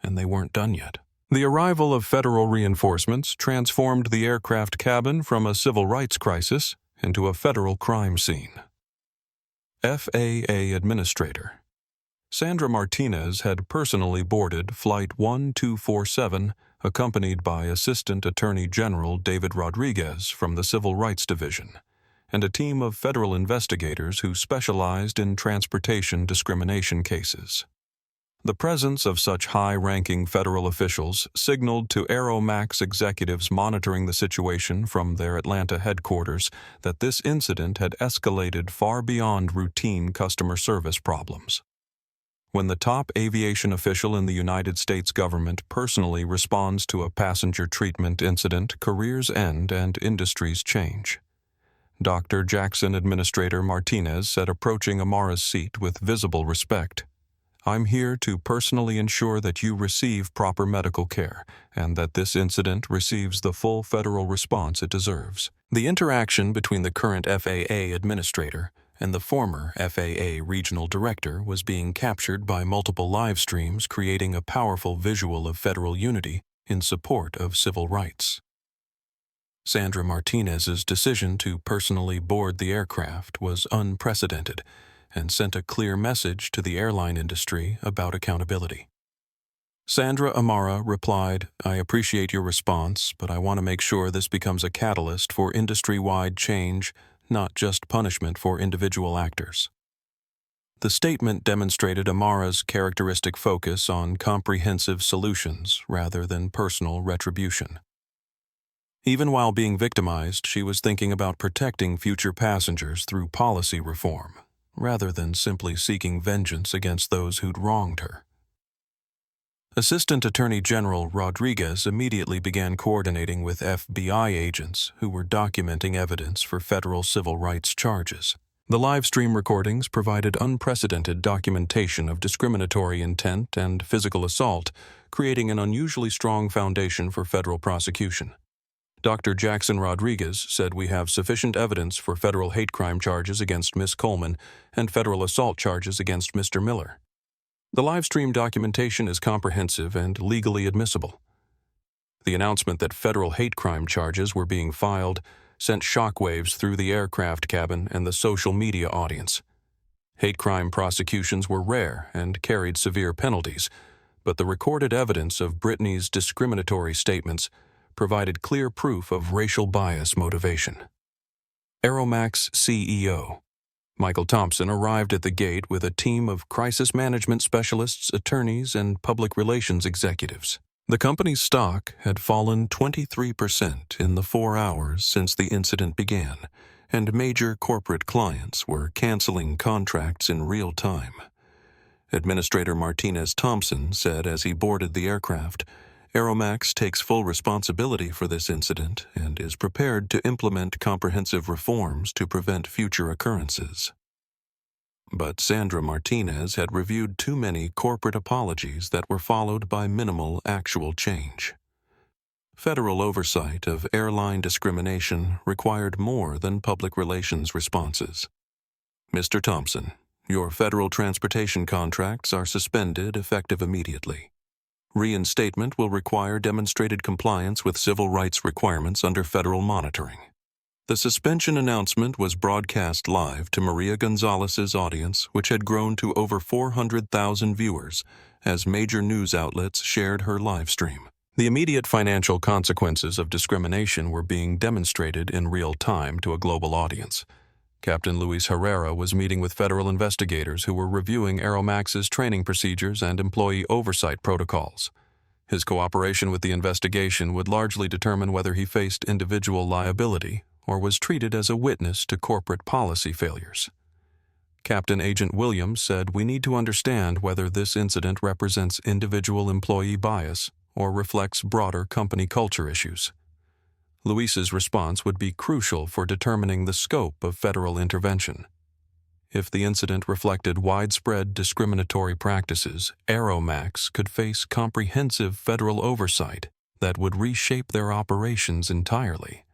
And they weren't done yet. The arrival of federal reinforcements transformed the aircraft cabin from a civil rights crisis into a federal crime scene. FAA Administrator Sandra Martinez had personally boarded Flight 1247, accompanied by Assistant Attorney General David Rodriguez from the Civil Rights Division, and a team of federal investigators who specialized in transportation discrimination cases. The presence of such high-ranking federal officials signaled to Aeromax executives monitoring the situation from their Atlanta headquarters that this incident had escalated far beyond routine customer service problems. When the top aviation official in the United States government personally responds to a passenger treatment incident, careers end and industries change. Dr. Jackson Administrator Martinez said, approaching Amara's seat with visible respect, "I'm here to personally ensure that you receive proper medical care and that this incident receives the full federal response it deserves." The interaction between the current FAA administrator and the former FAA regional director was being captured by multiple live streams, creating a powerful visual of federal unity in support of civil rights. Sandra Martinez's decision to personally board the aircraft was unprecedented and sent a clear message to the airline industry about accountability. Sandra Amara replied, "I appreciate your response, but I want to make sure this becomes a catalyst for industry-wide change, not just punishment for individual actors." The statement demonstrated Amara's characteristic focus on comprehensive solutions rather than personal retribution. Even while being victimized, she was thinking about protecting future passengers through policy reform, rather than simply seeking vengeance against those who'd wronged her. Assistant Attorney General Rodriguez immediately began coordinating with FBI agents who were documenting evidence for federal civil rights charges. The live stream recordings provided unprecedented documentation of discriminatory intent and physical assault, creating an unusually strong foundation for federal prosecution. Dr. Jackson Rodriguez said, "We have sufficient evidence for federal hate crime charges against Ms. Coleman and federal assault charges against Mr. Miller. The live stream documentation is comprehensive and legally admissible." The announcement that federal hate crime charges were being filed sent shockwaves through the aircraft cabin and the social media audience. Hate crime prosecutions were rare and carried severe penalties, but the recorded evidence of Brittany's discriminatory statements provided clear proof of racial bias motivation. Aeromax CEO Michael Thompson arrived at the gate with a team of crisis management specialists, attorneys, and public relations executives. The company's stock had fallen 23% in the 4 hours since the incident began, and major corporate clients were canceling contracts in real time. Administrator Martinez Thompson said as he boarded the aircraft, "Aeromax takes full responsibility for this incident and is prepared to implement comprehensive reforms to prevent future occurrences." But Sandra Martinez had reviewed too many corporate apologies that were followed by minimal actual change. Federal oversight of airline discrimination required more than public relations responses. "Mr. Thompson, your federal transportation contracts are suspended effective immediately. Reinstatement will require demonstrated compliance with civil rights requirements under federal monitoring. The suspension announcement was broadcast live to Maria Gonzalez's audience, which had grown to over 400,000 viewers, as major news outlets shared her live stream. The immediate financial consequences of discrimination were being demonstrated in real time to a global audience. Captain Luis Herrera was meeting with federal investigators who were reviewing Aeromax's training procedures and employee oversight protocols. His cooperation with the investigation would largely determine whether he faced individual liability or was treated as a witness to corporate policy failures. Captain Agent Williams said, "We need to understand whether this incident represents individual employee bias or reflects broader company culture issues." Luis's response would be crucial for determining the scope of federal intervention. If the incident reflected widespread discriminatory practices, Aeromax could face comprehensive federal oversight that would reshape their operations entirely.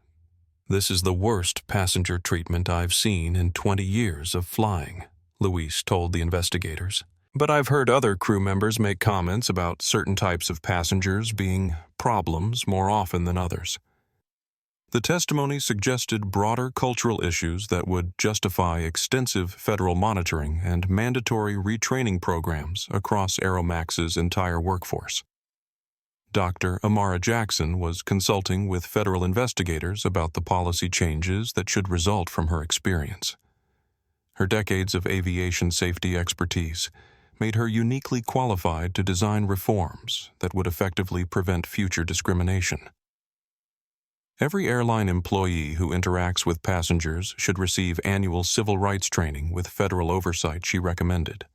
"This is the worst passenger treatment I've seen in 20 years of flying," Luis told the investigators. "But I've heard other crew members make comments about certain types of passengers being problems more often than others." The testimony suggested broader cultural issues that would justify extensive federal monitoring and mandatory retraining programs across Aeromax's entire workforce. Dr. Amara Jackson was consulting with federal investigators about the policy changes that should result from her experience. Her decades of aviation safety expertise made her uniquely qualified to design reforms that would effectively prevent future discrimination. Every airline employee who interacts with passengers should receive annual civil rights training with federal oversight, she recommended.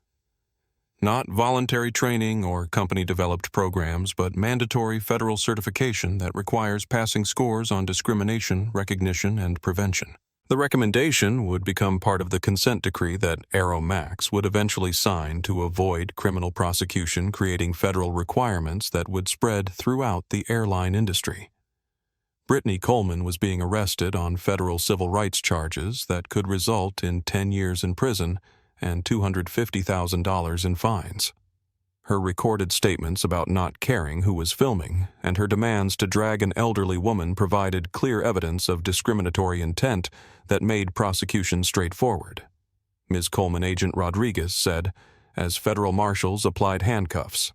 Not voluntary training or company-developed programs, but mandatory federal certification that requires passing scores on discrimination, recognition, and prevention. The recommendation would become part of the consent decree that Aeromax would eventually sign to avoid criminal prosecution, creating federal requirements that would spread throughout the airline industry. Brittany Coleman was being arrested on federal civil rights charges that could result in 10 years in prison and $250,000 in fines. Her recorded statements about not caring who was filming and her demands to drag an elderly woman provided clear evidence of discriminatory intent that made prosecution straightforward. Ms. Coleman Agent Rodriguez said, as federal marshals applied handcuffs,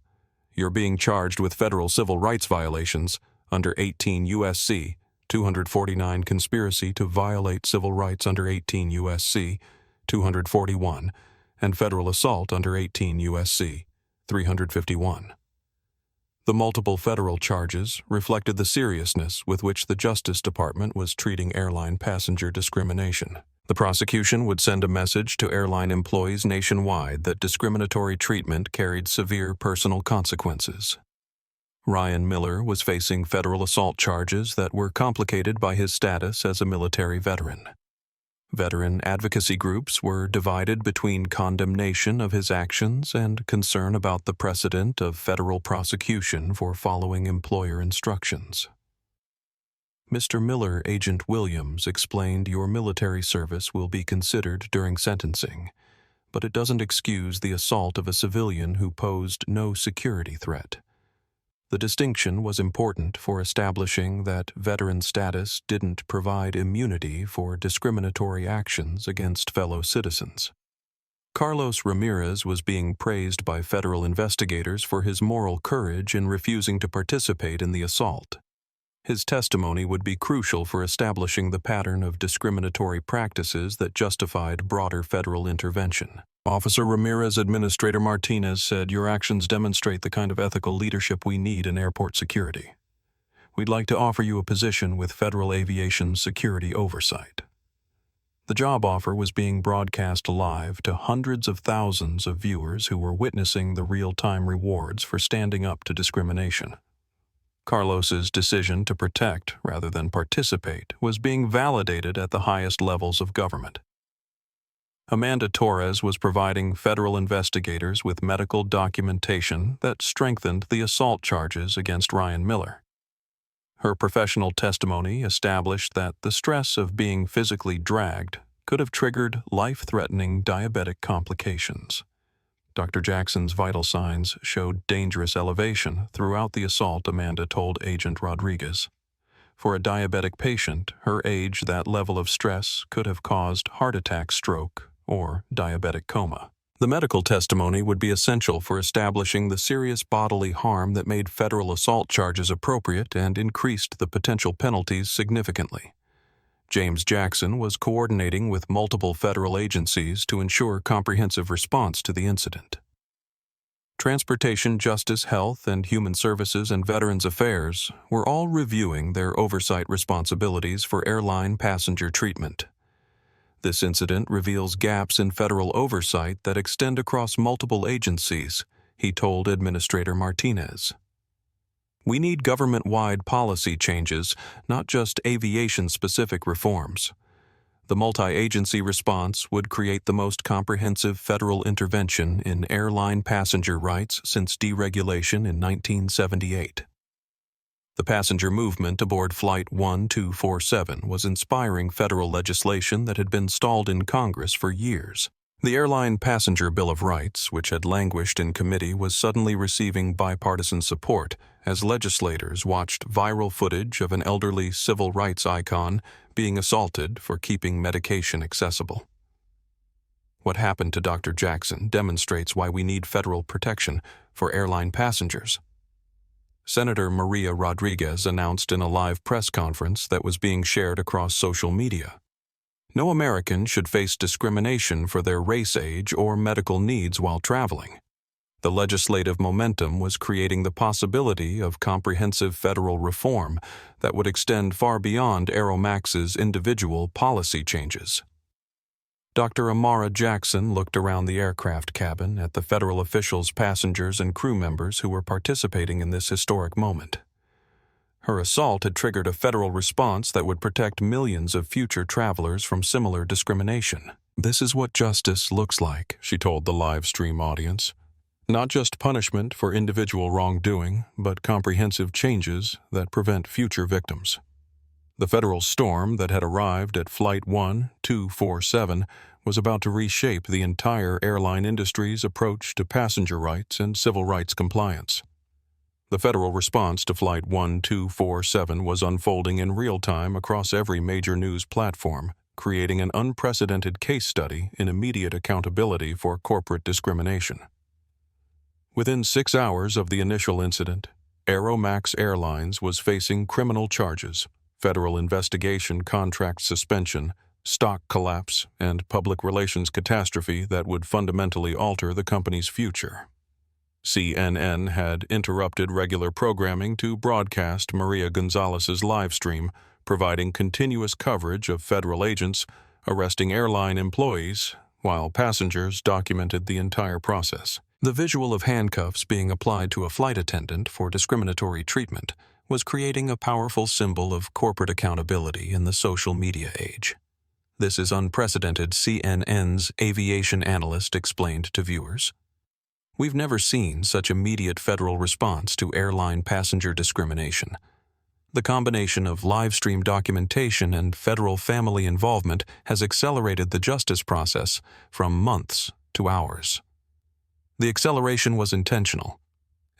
"You're being charged with federal civil rights violations under 18 U.S.C. 249, conspiracy to violate civil rights under 18 U.S.C. 241, and federal assault under 18 U.S.C. 351. The multiple federal charges reflected the seriousness with which the Justice Department was treating airline passenger discrimination. The prosecution would send a message to airline employees nationwide that discriminatory treatment carried severe personal consequences. Ryan Miller was facing federal assault charges that were complicated by his status as a military veteran. Veteran advocacy groups were divided between condemnation of his actions and concern about the precedent of federal prosecution for following employer instructions. Mr. Miller, Agent Williams, explained your military service will be considered during sentencing, but it doesn't excuse the assault of a civilian who posed no security threat. The distinction was important for establishing that veteran status didn't provide immunity for discriminatory actions against fellow citizens. Carlos Ramirez was being praised by federal investigators for his moral courage in refusing to participate in the assault. His testimony would be crucial for establishing the pattern of discriminatory practices that justified broader federal intervention. Officer Ramirez, Administrator Martinez said, "Your actions demonstrate the kind of ethical leadership we need in airport security. We'd like to offer you a position with Federal Aviation Security Oversight." The job offer was being broadcast live to hundreds of thousands of viewers who were witnessing the real-time rewards for standing up to discrimination. Carlos's decision to protect rather than participate was being validated at the highest levels of government. Amanda Torres was providing federal investigators with medical documentation that strengthened the assault charges against Ryan Miller. Her professional testimony established that the stress of being physically dragged could have triggered life-threatening diabetic complications. Dr. Jackson's vital signs showed dangerous elevation throughout the assault, Amanda told Agent Rodriguez. For a diabetic patient, her age, that level of stress could have caused heart attack, stroke, or diabetic coma. The medical testimony would be essential for establishing the serious bodily harm that made federal assault charges appropriate and increased the potential penalties significantly. James Jackson was coordinating with multiple federal agencies to ensure comprehensive response to the incident. Transportation, Justice, Health, and Human Services and Veterans Affairs were all reviewing their oversight responsibilities for airline passenger treatment. This incident reveals gaps in federal oversight that extend across multiple agencies, he told Administrator Martinez. We need government-wide policy changes, not just aviation-specific reforms. The multi-agency response would create the most comprehensive federal intervention in airline passenger rights since deregulation in 1978. The passenger movement aboard Flight 1247 was inspiring federal legislation that had been stalled in Congress for years. The Airline Passenger Bill of Rights, which had languished in committee, was suddenly receiving bipartisan support as legislators watched viral footage of an elderly civil rights icon being assaulted for keeping medication accessible. What happened to Dr. Jackson demonstrates why we need federal protection for airline passengers. Senator Maria Rodriguez announced in a live press conference that was being shared across social media. No American should face discrimination for their race, age, or medical needs while traveling. The legislative momentum was creating the possibility of comprehensive federal reform that would extend far beyond Aeromax's individual policy changes. Dr. Amara Jackson looked around the aircraft cabin at the federal officials, passengers, and crew members who were participating in this historic moment. Her assault had triggered a federal response that would protect millions of future travelers from similar discrimination. This is what justice looks like, she told the live stream audience. Not just punishment for individual wrongdoing, but comprehensive changes that prevent future victims. The federal storm that had arrived at Flight 1247 was about to reshape the entire airline industry's approach to passenger rights and civil rights compliance. The federal response to Flight 1247 was unfolding in real time across every major news platform, creating an unprecedented case study in immediate accountability for corporate discrimination. Within 6 hours of the initial incident, Aeromax Airlines was facing criminal charges, federal investigation, contract suspension, stock collapse, and public relations catastrophe that would fundamentally alter the company's future. CNN had interrupted regular programming to broadcast Maria Gonzalez's live stream, providing continuous coverage of federal agents arresting airline employees, while passengers documented the entire process. The visual of handcuffs being applied to a flight attendant for discriminatory treatment was creating a powerful symbol of corporate accountability in the social media age. This is unprecedented, CNN's aviation analyst explained to viewers. We've never seen such immediate federal response to airline passenger discrimination. The combination of live stream documentation and federal family involvement has accelerated the justice process from months to hours. The acceleration was intentional.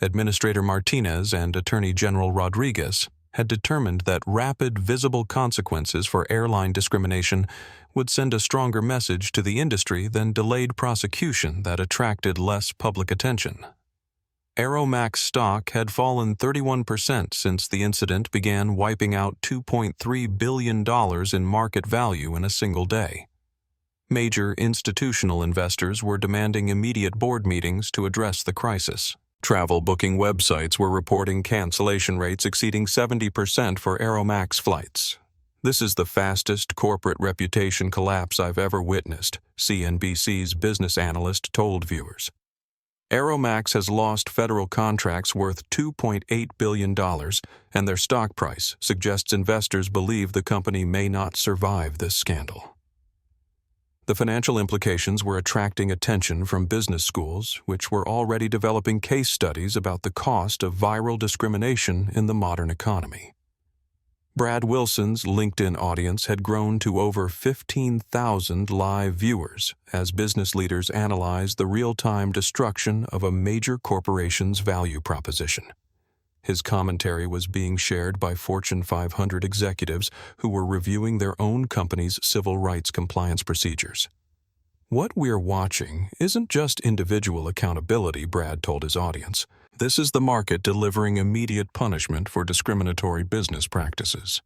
Administrator Martinez and Attorney General Rodriguez had determined that rapid, visible consequences for airline discrimination would send a stronger message to the industry than delayed prosecution that attracted less public attention. Aeromax stock had fallen 31% since the incident began, wiping out $2.3 billion in market value in a single day. Major institutional investors were demanding immediate board meetings to address the crisis. Travel booking websites were reporting cancellation rates exceeding 70% for Aeromax flights. This is the fastest corporate reputation collapse I've ever witnessed, CNBC's business analyst told viewers. Aeromax has lost federal contracts worth $2.8 billion, and their stock price suggests investors believe the company may not survive this scandal. The financial implications were attracting attention from business schools, which were already developing case studies about the cost of viral discrimination in the modern economy. Brad Wilson's LinkedIn audience had grown to over 15,000 live viewers as business leaders analyzed the real-time destruction of a major corporation's value proposition. His commentary was being shared by Fortune 500 executives who were reviewing their own company's civil rights compliance procedures. What we're watching isn't just individual accountability, Brad told his audience. This is the market delivering immediate punishment for discriminatory business practices.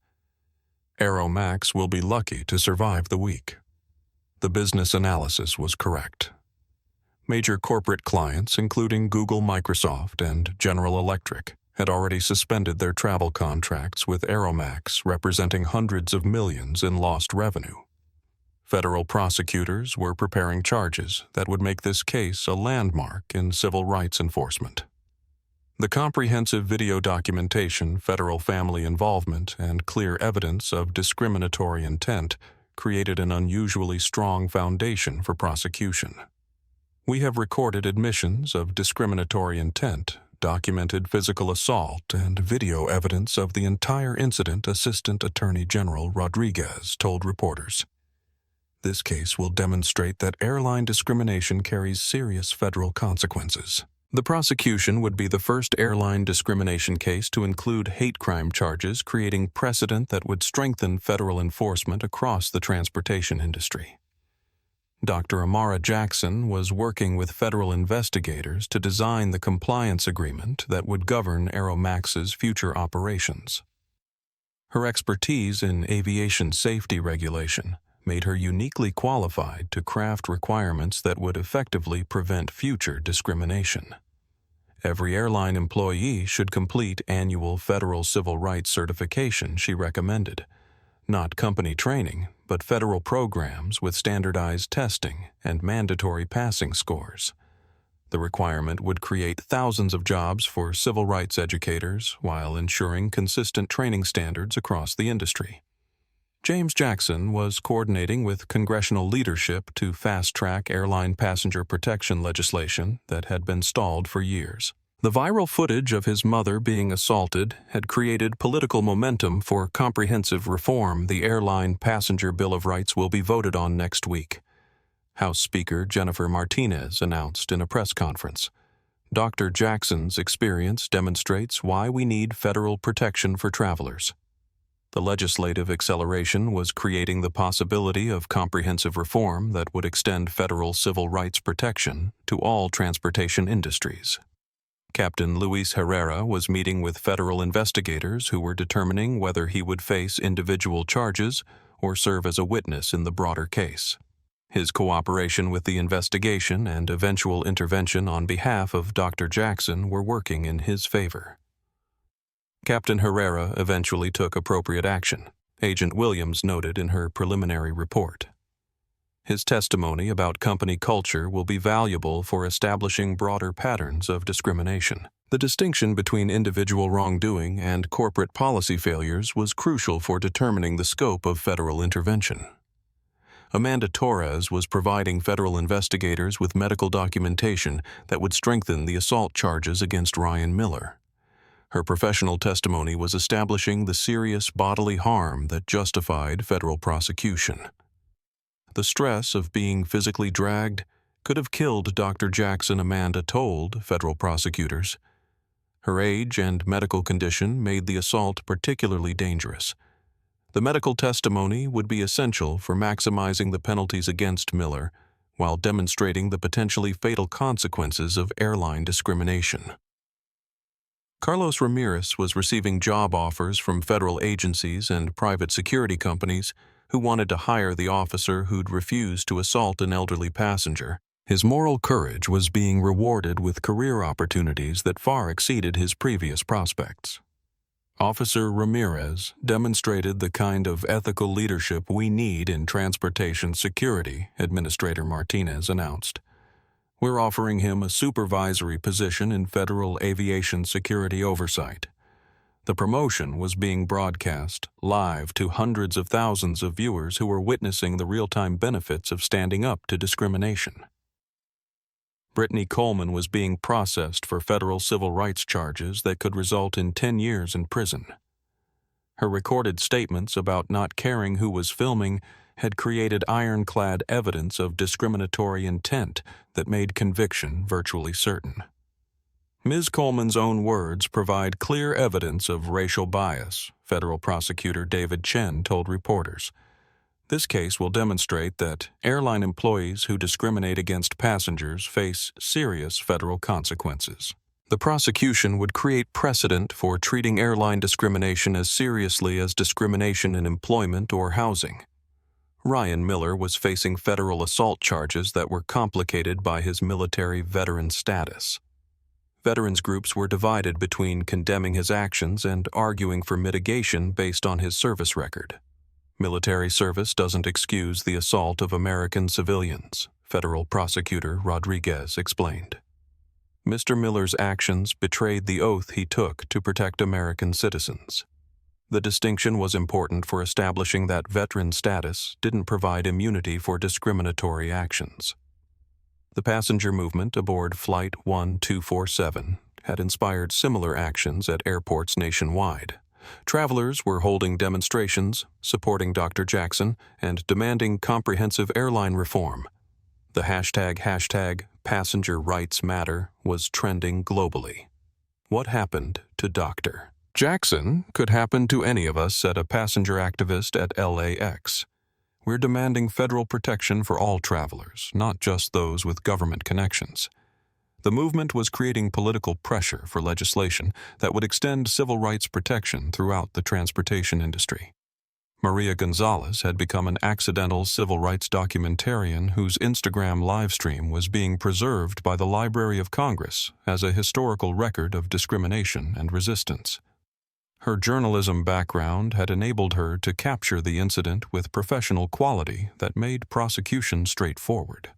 Aeromax will be lucky to survive the week. The business analysis was correct. Major corporate clients, including Google, Microsoft, and General Electric, had already suspended their travel contracts with Aeromax, representing hundreds of millions in lost revenue. Federal prosecutors were preparing charges that would make this case a landmark in civil rights enforcement. The comprehensive video documentation, federal family involvement, and clear evidence of discriminatory intent created an unusually strong foundation for prosecution. We have recorded admissions of discriminatory intent, documented physical assault, and video evidence of the entire incident, Assistant Attorney General Rodriguez told reporters. This case will demonstrate that airline discrimination carries serious federal consequences. The prosecution would be the first airline discrimination case to include hate crime charges, creating precedent that would strengthen federal enforcement across the transportation industry. Dr. Amara Jackson was working with federal investigators to design the compliance agreement that would govern Aeromax's future operations. Her expertise in aviation safety regulation made her uniquely qualified to craft requirements that would effectively prevent future discrimination. Every airline employee should complete annual federal civil rights certification, she recommended. Not company training, but federal programs with standardized testing and mandatory passing scores. The requirement would create thousands of jobs for civil rights educators while ensuring consistent training standards across the industry. James Jackson was coordinating with congressional leadership to fast-track airline passenger protection legislation that had been stalled for years. The viral footage of his mother being assaulted had created political momentum for comprehensive reform. The Airline Passenger Bill of Rights will be voted on next week, House Speaker Jennifer Martinez announced in a press conference. Dr. Jackson's experience demonstrates why we need federal protection for travelers. The legislative acceleration was creating the possibility of comprehensive reform that would extend federal civil rights protection to all transportation industries. Captain Luis Herrera was meeting with federal investigators who were determining whether he would face individual charges or serve as a witness in the broader case. His cooperation with the investigation and eventual intervention on behalf of Dr. Jackson were working in his favor. Captain Herrera eventually took appropriate action, Agent Williams noted in her preliminary report. His testimony about company culture will be valuable for establishing broader patterns of discrimination. The distinction between individual wrongdoing and corporate policy failures was crucial for determining the scope of federal intervention. Amanda Torres was providing federal investigators with medical documentation that would strengthen the assault charges against Ryan Miller. Her professional testimony was establishing the serious bodily harm that justified federal prosecution. The stress of being physically dragged could have killed Dr. Jackson, Amanda told federal prosecutors. Her age and medical condition made the assault particularly dangerous. The medical testimony would be essential for maximizing the penalties against Miller while demonstrating the potentially fatal consequences of airline discrimination. Carlos Ramirez was receiving job offers from federal agencies and private security companies who wanted to hire the officer who'd refused to assault an elderly passenger. His moral courage was being rewarded with career opportunities that far exceeded his previous prospects. Officer Ramirez demonstrated the kind of ethical leadership we need in transportation security, Administrator Martinez announced. We're offering him a supervisory position in federal aviation security oversight. The promotion was being broadcast live to hundreds of thousands of viewers who were witnessing the real-time benefits of standing up to discrimination. Brittany Coleman was being processed for federal civil rights charges that could result in 10 years in prison. Her recorded statements about not caring who was filming had created ironclad evidence of discriminatory intent that made conviction virtually certain. Ms. Coleman's own words provide clear evidence of racial bias, Federal Prosecutor David Chen told reporters. This case will demonstrate that airline employees who discriminate against passengers face serious federal consequences. The prosecution would create precedent for treating airline discrimination as seriously as discrimination in employment or housing. Ryan Miller was facing federal assault charges that were complicated by his military veteran status. Veterans groups were divided between condemning his actions and arguing for mitigation based on his service record. Military service doesn't excuse the assault of American civilians, Federal Prosecutor Rodriguez explained. Mr. Miller's actions betrayed the oath he took to protect American citizens. The distinction was important for establishing that veteran status didn't provide immunity for discriminatory actions. The passenger movement aboard Flight 1247 had inspired similar actions at airports nationwide. Travelers were holding demonstrations, supporting Dr. Jackson, and demanding comprehensive airline reform. The hashtag Passenger Rights Matter was trending globally. What happened to Dr. Jackson could happen to any of us, said a passenger activist at LAX. We're demanding federal protection for all travelers, not just those with government connections. The movement was creating political pressure for legislation that would extend civil rights protection throughout the transportation industry. Maria Gonzalez had become an accidental civil rights documentarian whose Instagram livestream was being preserved by the Library of Congress as a historical record of discrimination and resistance. Her journalism background had enabled her to capture the incident with professional quality that made prosecution straightforward.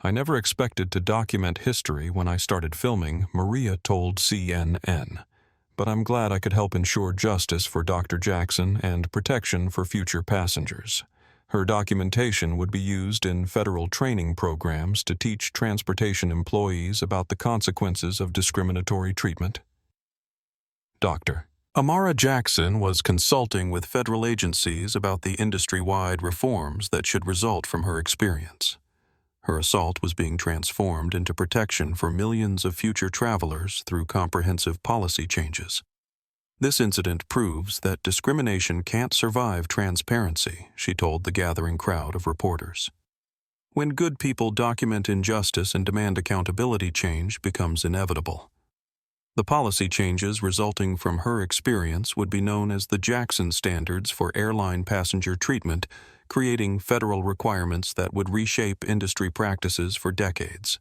I never expected to document history when I started filming, Maria told CNN. But I'm glad I could help ensure justice for Dr. Jackson and protection for future passengers. Her documentation would be used in federal training programs to teach transportation employees about the consequences of discriminatory treatment. Dr. Amara Jackson was consulting with federal agencies about the industry-wide reforms that should result from her experience. Her assault was being transformed into protection for millions of future travelers through comprehensive policy changes. This incident proves that discrimination can't survive transparency, she told the gathering crowd of reporters. When good people document injustice and demand accountability, change becomes inevitable. The policy changes resulting from her experience would be known as the Jackson Standards for Airline Passenger Treatment, creating federal requirements that would reshape industry practices for decades.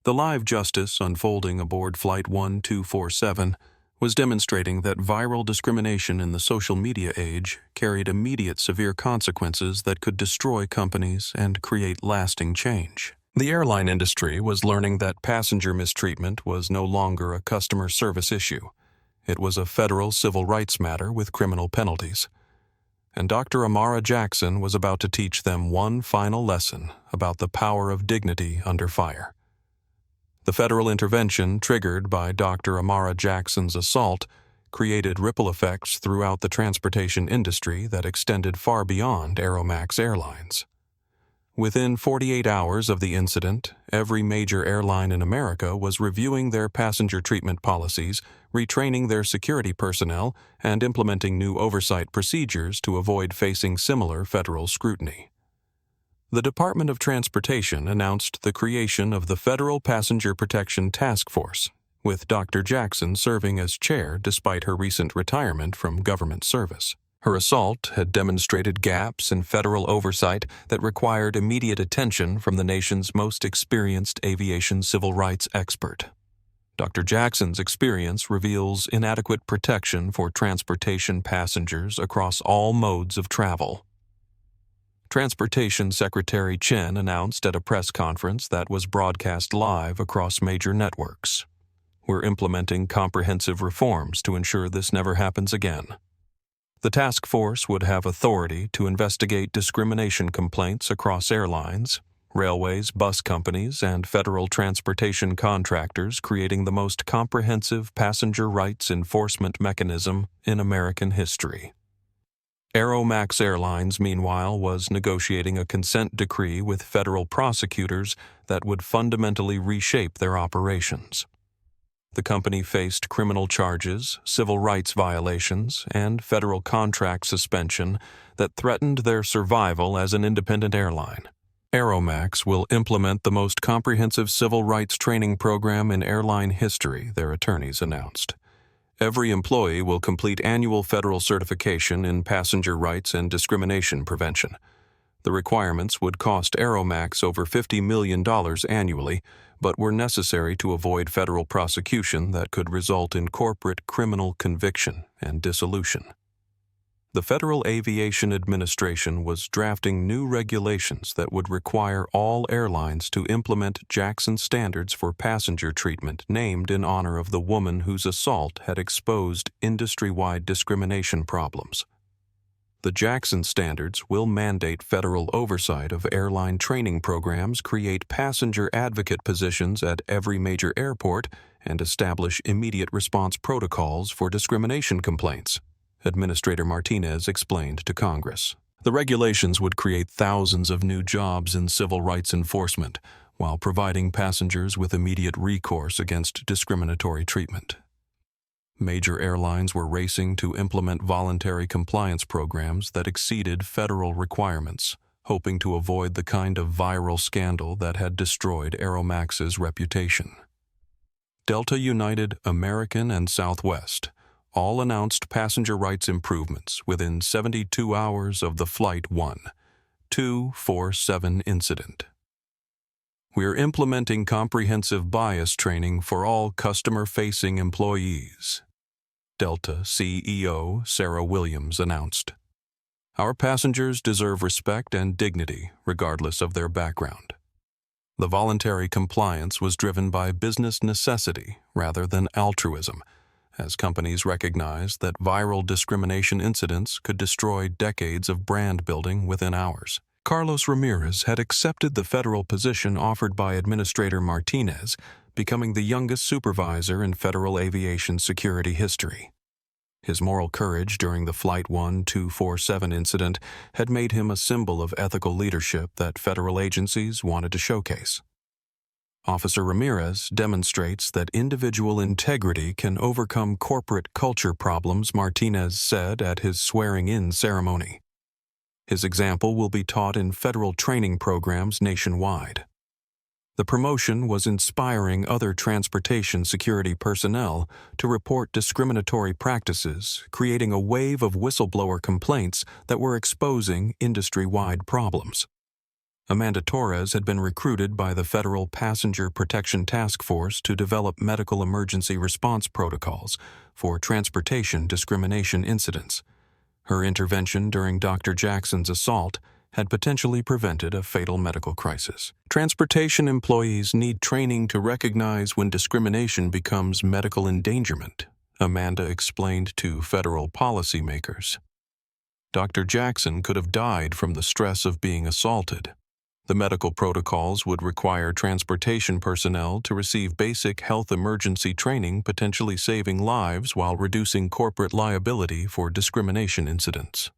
The live justice unfolding aboard Flight 1247 was demonstrating that viral discrimination in the social media age carried immediate severe consequences that could destroy companies and create lasting change. The airline industry was learning that passenger mistreatment was no longer a customer service issue. It was a federal civil rights matter with criminal penalties. And Dr. Amara Jackson was about to teach them one final lesson about the power of dignity under fire. The federal intervention triggered by Dr. Amara Jackson's assault created ripple effects throughout the transportation industry that extended far beyond Aeromax Airlines. Within 48 hours of the incident, every major airline in America was reviewing their passenger treatment policies, retraining their security personnel, and implementing new oversight procedures to avoid facing similar federal scrutiny. The Department of Transportation announced the creation of the Federal Passenger Protection Task Force, with Dr. Jackson serving as chair despite her recent retirement from government service. Her assault had demonstrated gaps in federal oversight that required immediate attention from the nation's most experienced aviation civil rights expert. Dr. Jackson's experience reveals inadequate protection for transportation passengers across all modes of travel. Transportation Secretary Chen announced at a press conference that was broadcast live across major networks. We're implementing comprehensive reforms to ensure this never happens again. The task force would have authority to investigate discrimination complaints across airlines, railways, bus companies, and federal transportation contractors, creating the most comprehensive passenger rights enforcement mechanism in American history. Aeromax Airlines, meanwhile, was negotiating a consent decree with federal prosecutors that would fundamentally reshape their operations. The company faced criminal charges, civil rights violations, and federal contract suspension that threatened their survival as an independent airline. Aeromax will implement the most comprehensive civil rights training program in airline history, their attorneys announced. Every employee will complete annual federal certification in passenger rights and discrimination prevention. The requirements would cost Aeromax over $50 million annually, but were necessary to avoid federal prosecution that could result in corporate criminal conviction and dissolution. The Federal Aviation Administration was drafting new regulations that would require all airlines to implement Jackson standards for passenger treatment named in honor of the woman whose assault had exposed industry-wide discrimination problems. The Jackson standards will mandate federal oversight of airline training programs, create passenger advocate positions at every major airport, and establish immediate response protocols for discrimination complaints, Administrator Martinez explained to Congress. The regulations would create thousands of new jobs in civil rights enforcement, while providing passengers with immediate recourse against discriminatory treatment. Major airlines were racing to implement voluntary compliance programs that exceeded federal requirements, hoping to avoid the kind of viral scandal that had destroyed Aeromax's reputation. Delta, United, American, and Southwest all announced passenger rights improvements within 72 hours of the Flight 1247 incident. We're implementing comprehensive bias training for all customer-facing employees, Delta CEO Sarah Williams announced. Our passengers deserve respect and dignity regardless of their background. The voluntary compliance was driven by business necessity rather than altruism, as companies recognized that viral discrimination incidents could destroy decades of brand building within hours. Carlos Ramirez had accepted the federal position offered by Administrator Martinez, becoming the youngest supervisor in federal aviation security history. His moral courage during the Flight 1247 incident had made him a symbol of ethical leadership that federal agencies wanted to showcase. Officer Ramirez demonstrates that individual integrity can overcome corporate culture problems, Martinez said at his swearing-in ceremony. His example will be taught in federal training programs nationwide. The promotion was inspiring other transportation security personnel to report discriminatory practices, creating a wave of whistleblower complaints that were exposing industry-wide problems. Amanda Torres had been recruited by the Federal Passenger Protection Task Force to develop medical emergency response protocols for transportation discrimination incidents. Her intervention during Dr. Jackson's assault had potentially prevented a fatal medical crisis. Transportation employees need training to recognize when discrimination becomes medical endangerment, Amanda explained to federal policymakers. Dr. Jackson could have died from the stress of being assaulted. The medical protocols would require transportation personnel to receive basic health emergency training, potentially saving lives while reducing corporate liability for discrimination incidents.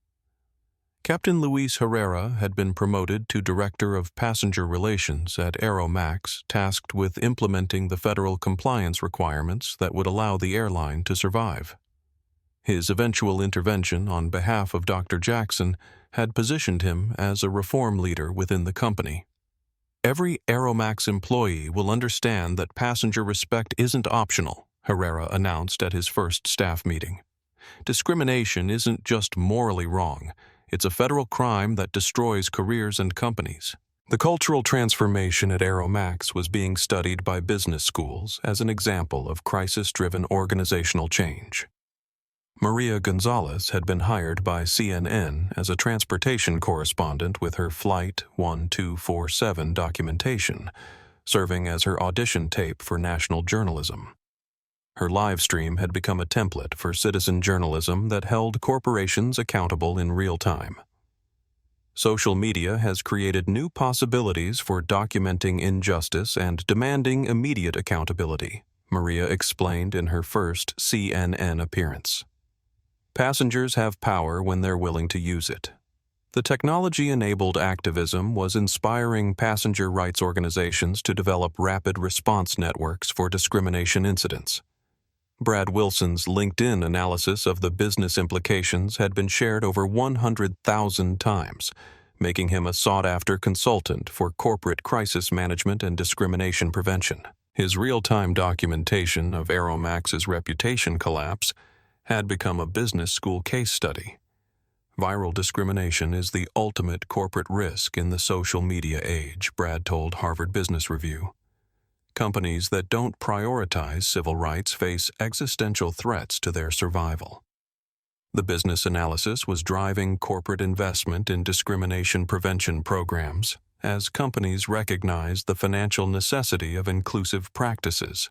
Captain Luis Herrera had been promoted to Director of Passenger Relations at Aeromax, tasked with implementing the federal compliance requirements that would allow the airline to survive. His eventual intervention on behalf of Dr. Jackson had positioned him as a reform leader within the company. Every Aeromax employee will understand that passenger respect isn't optional, Herrera announced at his first staff meeting. Discrimination isn't just morally wrong, it's a federal crime that destroys careers and companies. The cultural transformation at Aeromax was being studied by business schools as an example of crisis-driven organizational change. Maria Gonzalez had been hired by CNN as a transportation correspondent with her Flight 1247 documentation, serving as her audition tape for national journalism. Her live stream had become a template for citizen journalism that held corporations accountable in real time. Social media has created new possibilities for documenting injustice and demanding immediate accountability, Maria explained in her first CNN appearance. Passengers have power when they're willing to use it. The technology-enabled activism was inspiring passenger rights organizations to develop rapid response networks for discrimination incidents. Brad Wilson's LinkedIn analysis of the business implications had been shared over 100,000 times, making him a sought-after consultant for corporate crisis management and discrimination prevention. His real-time documentation of Aeromax's reputation collapse had become a business school case study. Viral discrimination is the ultimate corporate risk in the social media age, Brad told Harvard Business Review. Companies that don't prioritize civil rights face existential threats to their survival. The business analysis was driving corporate investment in discrimination prevention programs as companies recognized the financial necessity of inclusive practices.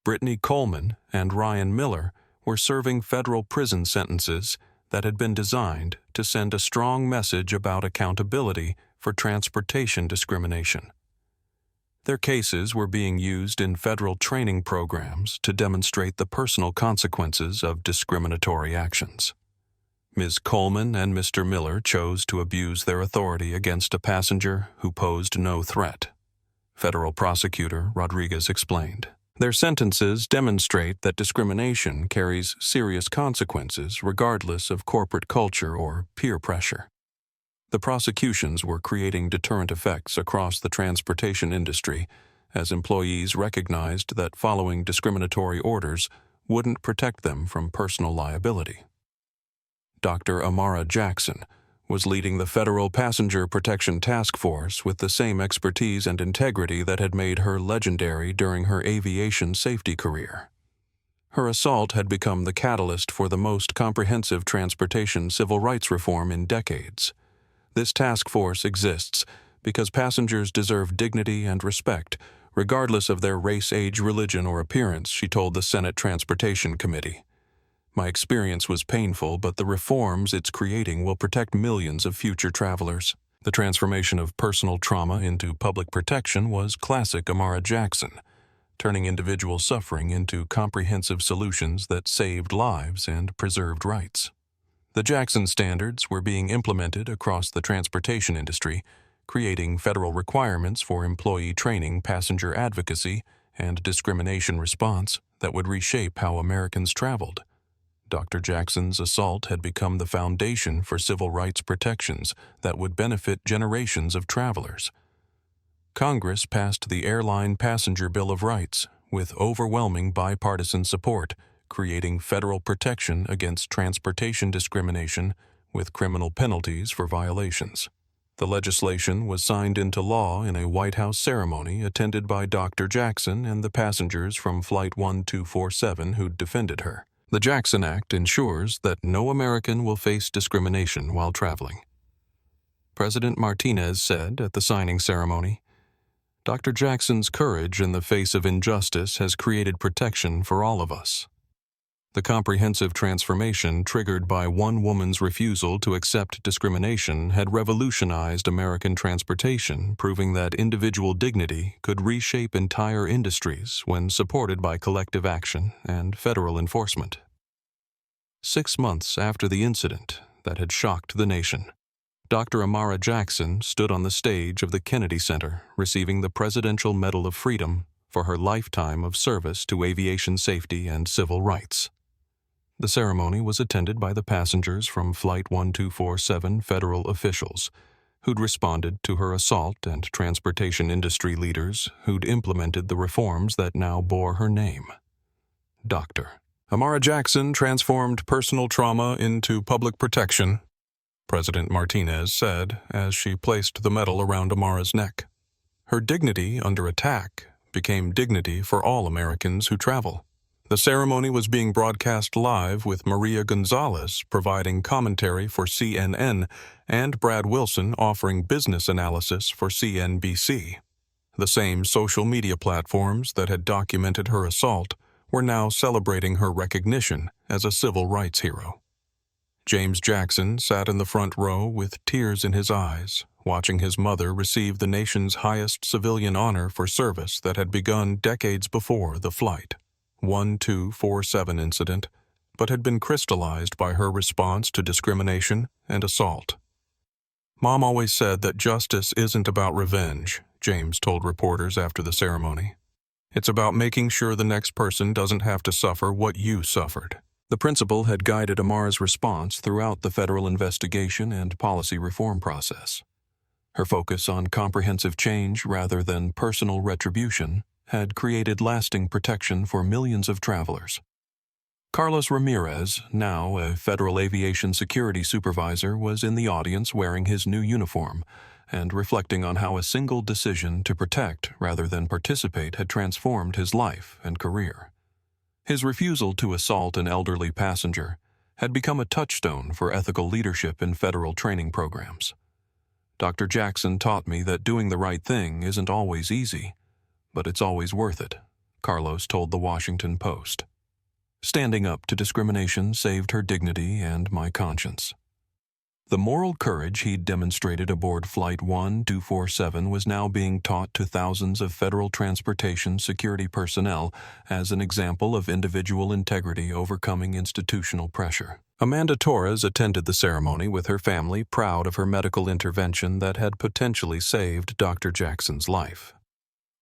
Brittany Coleman and Ryan Miller were serving federal prison sentences that had been designed to send a strong message about accountability for transportation discrimination. Their cases were being used in federal training programs to demonstrate the personal consequences of discriminatory actions. Ms. Coleman and Mr. Miller chose to abuse their authority against a passenger who posed no threat. Federal prosecutor Rodriguez explained. Their sentences demonstrate that discrimination carries serious consequences regardless of corporate culture or peer pressure. The prosecutions were creating deterrent effects across the transportation industry as employees recognized that following discriminatory orders wouldn't protect them from personal liability. Dr. Amara Jackson was leading the Federal Passenger Protection Task Force with the same expertise and integrity that had made her legendary during her aviation safety career. Her assault had become the catalyst for the most comprehensive transportation civil rights reform in decades. This task force exists because passengers deserve dignity and respect, regardless of their race, age, religion, or appearance, she told the Senate Transportation Committee. My experience was painful, but the reforms it's creating will protect millions of future travelers. The transformation of personal trauma into public protection was classic Amara Jackson, turning individual suffering into comprehensive solutions that saved lives and preserved rights. The Jackson standards were being implemented across the transportation industry, creating federal requirements for employee training, passenger advocacy, and discrimination response that would reshape how Americans traveled. Dr. Jackson's assault had become the foundation for civil rights protections that would benefit generations of travelers. Congress passed the Airline Passenger Bill of Rights with overwhelming bipartisan support, creating federal protection against transportation discrimination with criminal penalties for violations. The legislation was signed into law in a White House ceremony attended by Dr. Jackson and the passengers from Flight 1247 who'd defended her. The Jackson Act ensures that no American will face discrimination while traveling. President Martinez said at the signing ceremony, "Dr. Jackson's courage in the face of injustice has created protection for all of us." The comprehensive transformation triggered by one woman's refusal to accept discrimination had revolutionized American transportation, proving that individual dignity could reshape entire industries when supported by collective action and federal enforcement. 6 months after the incident that had shocked the nation, Dr. Amara Jackson stood on the stage of the Kennedy Center, receiving the Presidential Medal of Freedom for her lifetime of service to aviation safety and civil rights. The ceremony was attended by the passengers from Flight 1247 federal officials, who'd responded to her assault, and transportation industry leaders who'd implemented the reforms that now bore her name. Dr. Amara Jackson transformed personal trauma into public protection, President Martinez said as she placed the medal around Amara's neck. Her dignity under attack became dignity for all Americans who travel. The ceremony was being broadcast live with Maria Gonzalez providing commentary for CNN and Brad Wilson offering business analysis for CNBC. The same social media platforms that had documented her assault were now celebrating her recognition as a civil rights hero. James Jackson sat in the front row with tears in his eyes, watching his mother receive the nation's highest civilian honor for service that had begun decades before the Flight 1247 incident, but had been crystallized by her response to discrimination and assault. "Mom always said that justice isn't about revenge," James told reporters after the ceremony. It's about making sure the next person doesn't have to suffer what you suffered. The principle had guided Amara's response throughout the federal investigation and policy reform process. Her focus on comprehensive change rather than personal retribution had created lasting protection for millions of travelers. Carlos Ramirez, now a federal aviation security supervisor, was in the audience wearing his new uniform and reflecting on how a single decision to protect rather than participate had transformed his life and career. His refusal to assault an elderly passenger had become a touchstone for ethical leadership in federal training programs. Dr. Jackson taught me that doing the right thing isn't always easy, but it's always worth it, Carlos told the Washington Post. Standing up to discrimination saved her dignity and my conscience. The moral courage he'd demonstrated aboard Flight 1247 was now being taught to thousands of federal transportation security personnel as an example of individual integrity overcoming institutional pressure. Amanda Torres attended the ceremony with her family, proud of her medical intervention that had potentially saved Dr. Jackson's life.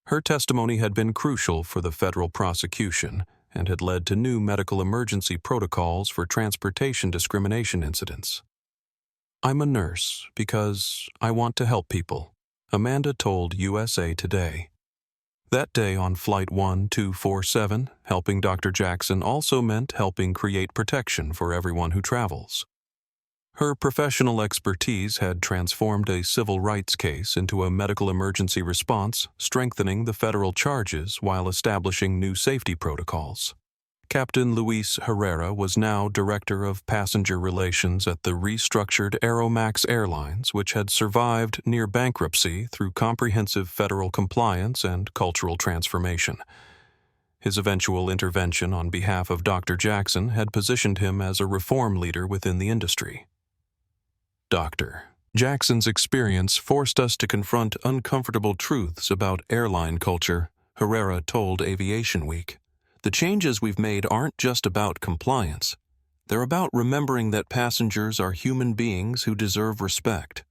Her testimony had been crucial for the federal prosecution and had led to new medical emergency protocols for transportation discrimination incidents. "I'm a nurse because I want to help people," Amanda told USA Today. That day on Flight 1247, helping Dr. Jackson also meant helping create protection for everyone who travels. Her professional expertise had transformed a civil rights case into a medical emergency response, strengthening the federal charges while establishing new safety protocols. Captain Luis Herrera was now Director of Passenger Relations at the restructured Aeromax Airlines, which had survived near bankruptcy through comprehensive federal compliance and cultural transformation. His eventual intervention on behalf of Dr. Jackson had positioned him as a reform leader within the industry. Dr. Jackson's experience forced us to confront uncomfortable truths about airline culture, Herrera told Aviation Week. "The changes we've made aren't just about compliance. They're about remembering that passengers are human beings who deserve respect."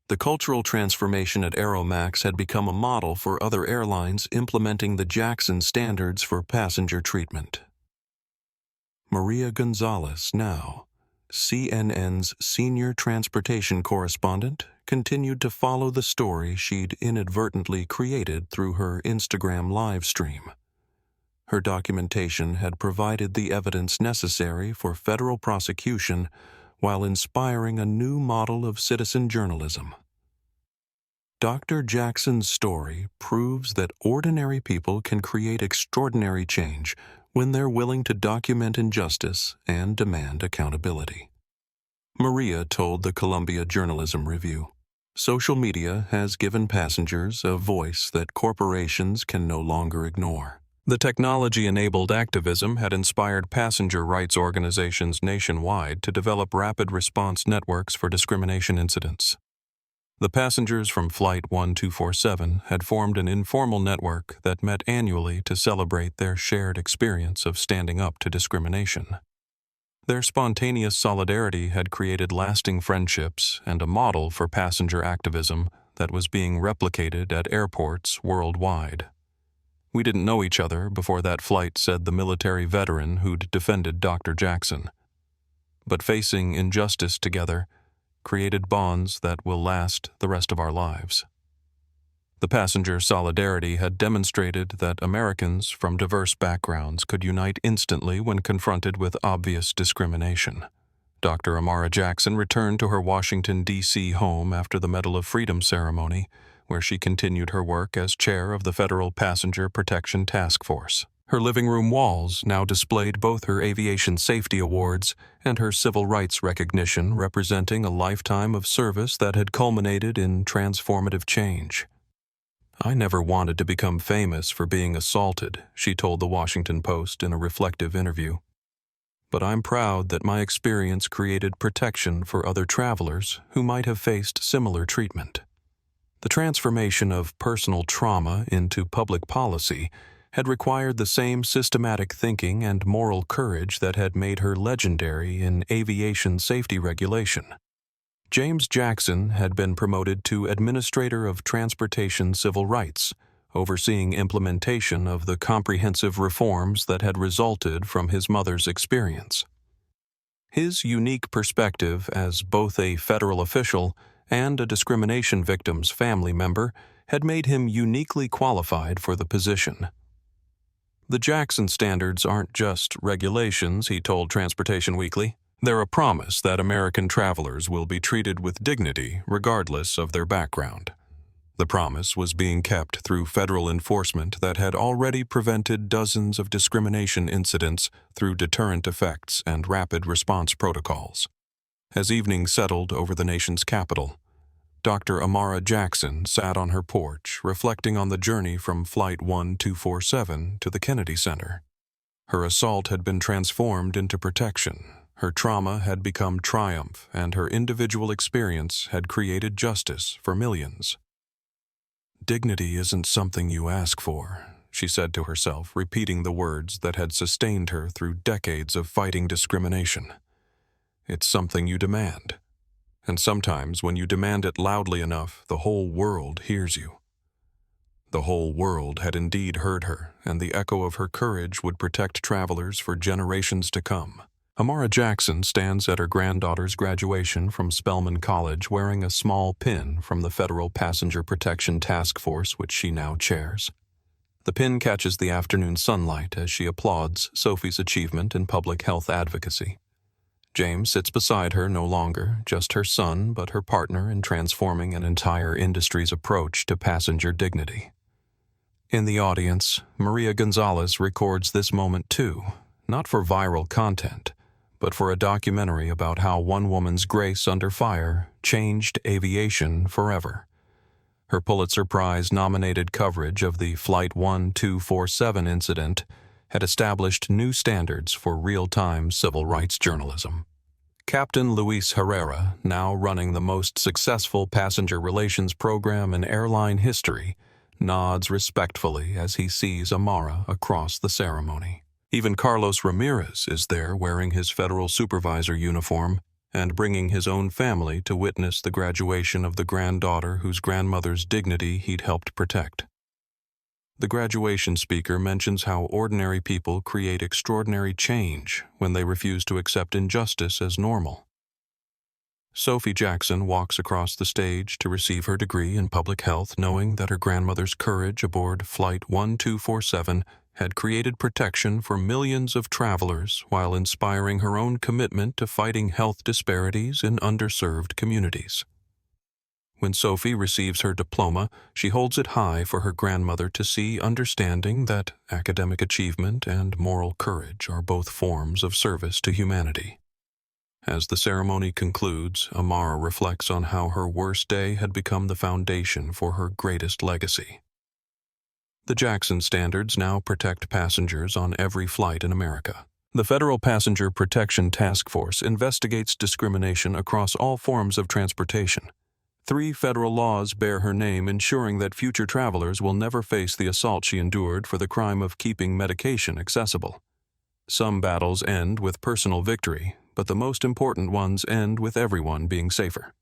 The cultural transformation at Aeromax had become a model for other airlines implementing the Jackson standards for passenger treatment. Maria Gonzalez, now CNN's senior transportation correspondent, continued to follow the story she'd inadvertently created through her Instagram live stream. Her documentation had provided the evidence necessary for federal prosecution while inspiring a new model of citizen journalism. Dr. Jackson's story proves that ordinary people can create extraordinary change when they're willing to document injustice and demand accountability. Maria told the Columbia Journalism Review, "Social media has given passengers a voice that corporations can no longer ignore." The technology-enabled activism had inspired passenger rights organizations nationwide to develop rapid response networks for discrimination incidents. The passengers from Flight 1247 had formed an informal network that met annually to celebrate their shared experience of standing up to discrimination. Their spontaneous solidarity had created lasting friendships and a model for passenger activism that was being replicated at airports worldwide. "We didn't know each other before that flight," said the military veteran who'd defended Dr. Jackson. "But facing injustice together created bonds that will last the rest of our lives." The passenger solidarity had demonstrated that Americans from diverse backgrounds could unite instantly when confronted with obvious discrimination. Dr. Amara Jackson returned to her Washington, D.C. home after the Medal of Freedom ceremony, where she continued her work as chair of the Federal Passenger Protection Task Force. Her living room walls now displayed both her aviation safety awards and her civil rights recognition, representing a lifetime of service that had culminated in transformative change. "I never wanted to become famous for being assaulted," she told the Washington Post in a reflective interview. "But I'm proud that my experience created protection for other travelers who might have faced similar treatment." The transformation of personal trauma into public policy had required the same systematic thinking and moral courage that had made her legendary in aviation safety regulation. James Jackson had been promoted to Administrator of Transportation Civil Rights, overseeing implementation of the comprehensive reforms that had resulted from his mother's experience. His unique perspective as both a federal official and a discrimination victim's family member had made him uniquely qualified for the position. The Jackson standards aren't just regulations, he told Transportation Weekly. They're a promise that American travelers will be treated with dignity regardless of their background. The promise was being kept through federal enforcement that had already prevented dozens of discrimination incidents through deterrent effects and rapid response protocols. As evening settled over the nation's capital, Dr. Amara Jackson sat on her porch reflecting on the journey from Flight 1247 to the Kennedy Center. Her assault had been transformed into protection. Her trauma had become triumph, and her individual experience had created justice for millions. "Dignity isn't something you ask for," she said to herself, repeating the words that had sustained her through decades of fighting discrimination. "It's something you demand. And sometimes when you demand it loudly enough, the whole world hears you." The whole world had indeed heard her, and the echo of her courage would protect travelers for generations to come. Amara Jackson stands at her granddaughter's graduation from Spelman College wearing a small pin from the Federal Passenger Protection Task Force, which she now chairs. The pin catches the afternoon sunlight as she applauds Sophie's achievement in public health advocacy. James sits beside her, no longer just her son, but her partner in transforming an entire industry's approach to passenger dignity. In the audience, Maria Gonzalez records this moment too, not for viral content, but for a documentary about how one woman's grace under fire changed aviation forever. Her Pulitzer Prize-nominated coverage of the Flight 1247 incident had established new standards for real-time civil rights journalism. Captain Luis Herrera, now running the most successful passenger relations program in airline history, nods respectfully as he sees Amara across the ceremony. Even Carlos Ramirez is there wearing his federal supervisor uniform and bringing his own family to witness the graduation of the granddaughter whose grandmother's dignity he'd helped protect. The graduation speaker mentions how ordinary people create extraordinary change when they refuse to accept injustice as normal. Sophie Jackson walks across the stage to receive her degree in public health, knowing that her grandmother's courage aboard Flight 1247 had created protection for millions of travelers while inspiring her own commitment to fighting health disparities in underserved communities. When Sophie receives her diploma, she holds it high for her grandmother to see, understanding that academic achievement and moral courage are both forms of service to humanity. As the ceremony concludes, Amara reflects on how her worst day had become the foundation for her greatest legacy. The Jackson standards now protect passengers on every flight in America. The Federal Passenger Protection Task Force investigates discrimination across all forms of transportation. 3 federal laws bear her name, ensuring that future travelers will never face the assault she endured for the crime of keeping medication accessible. Some battles end with personal victory, but the most important ones end with everyone being safer.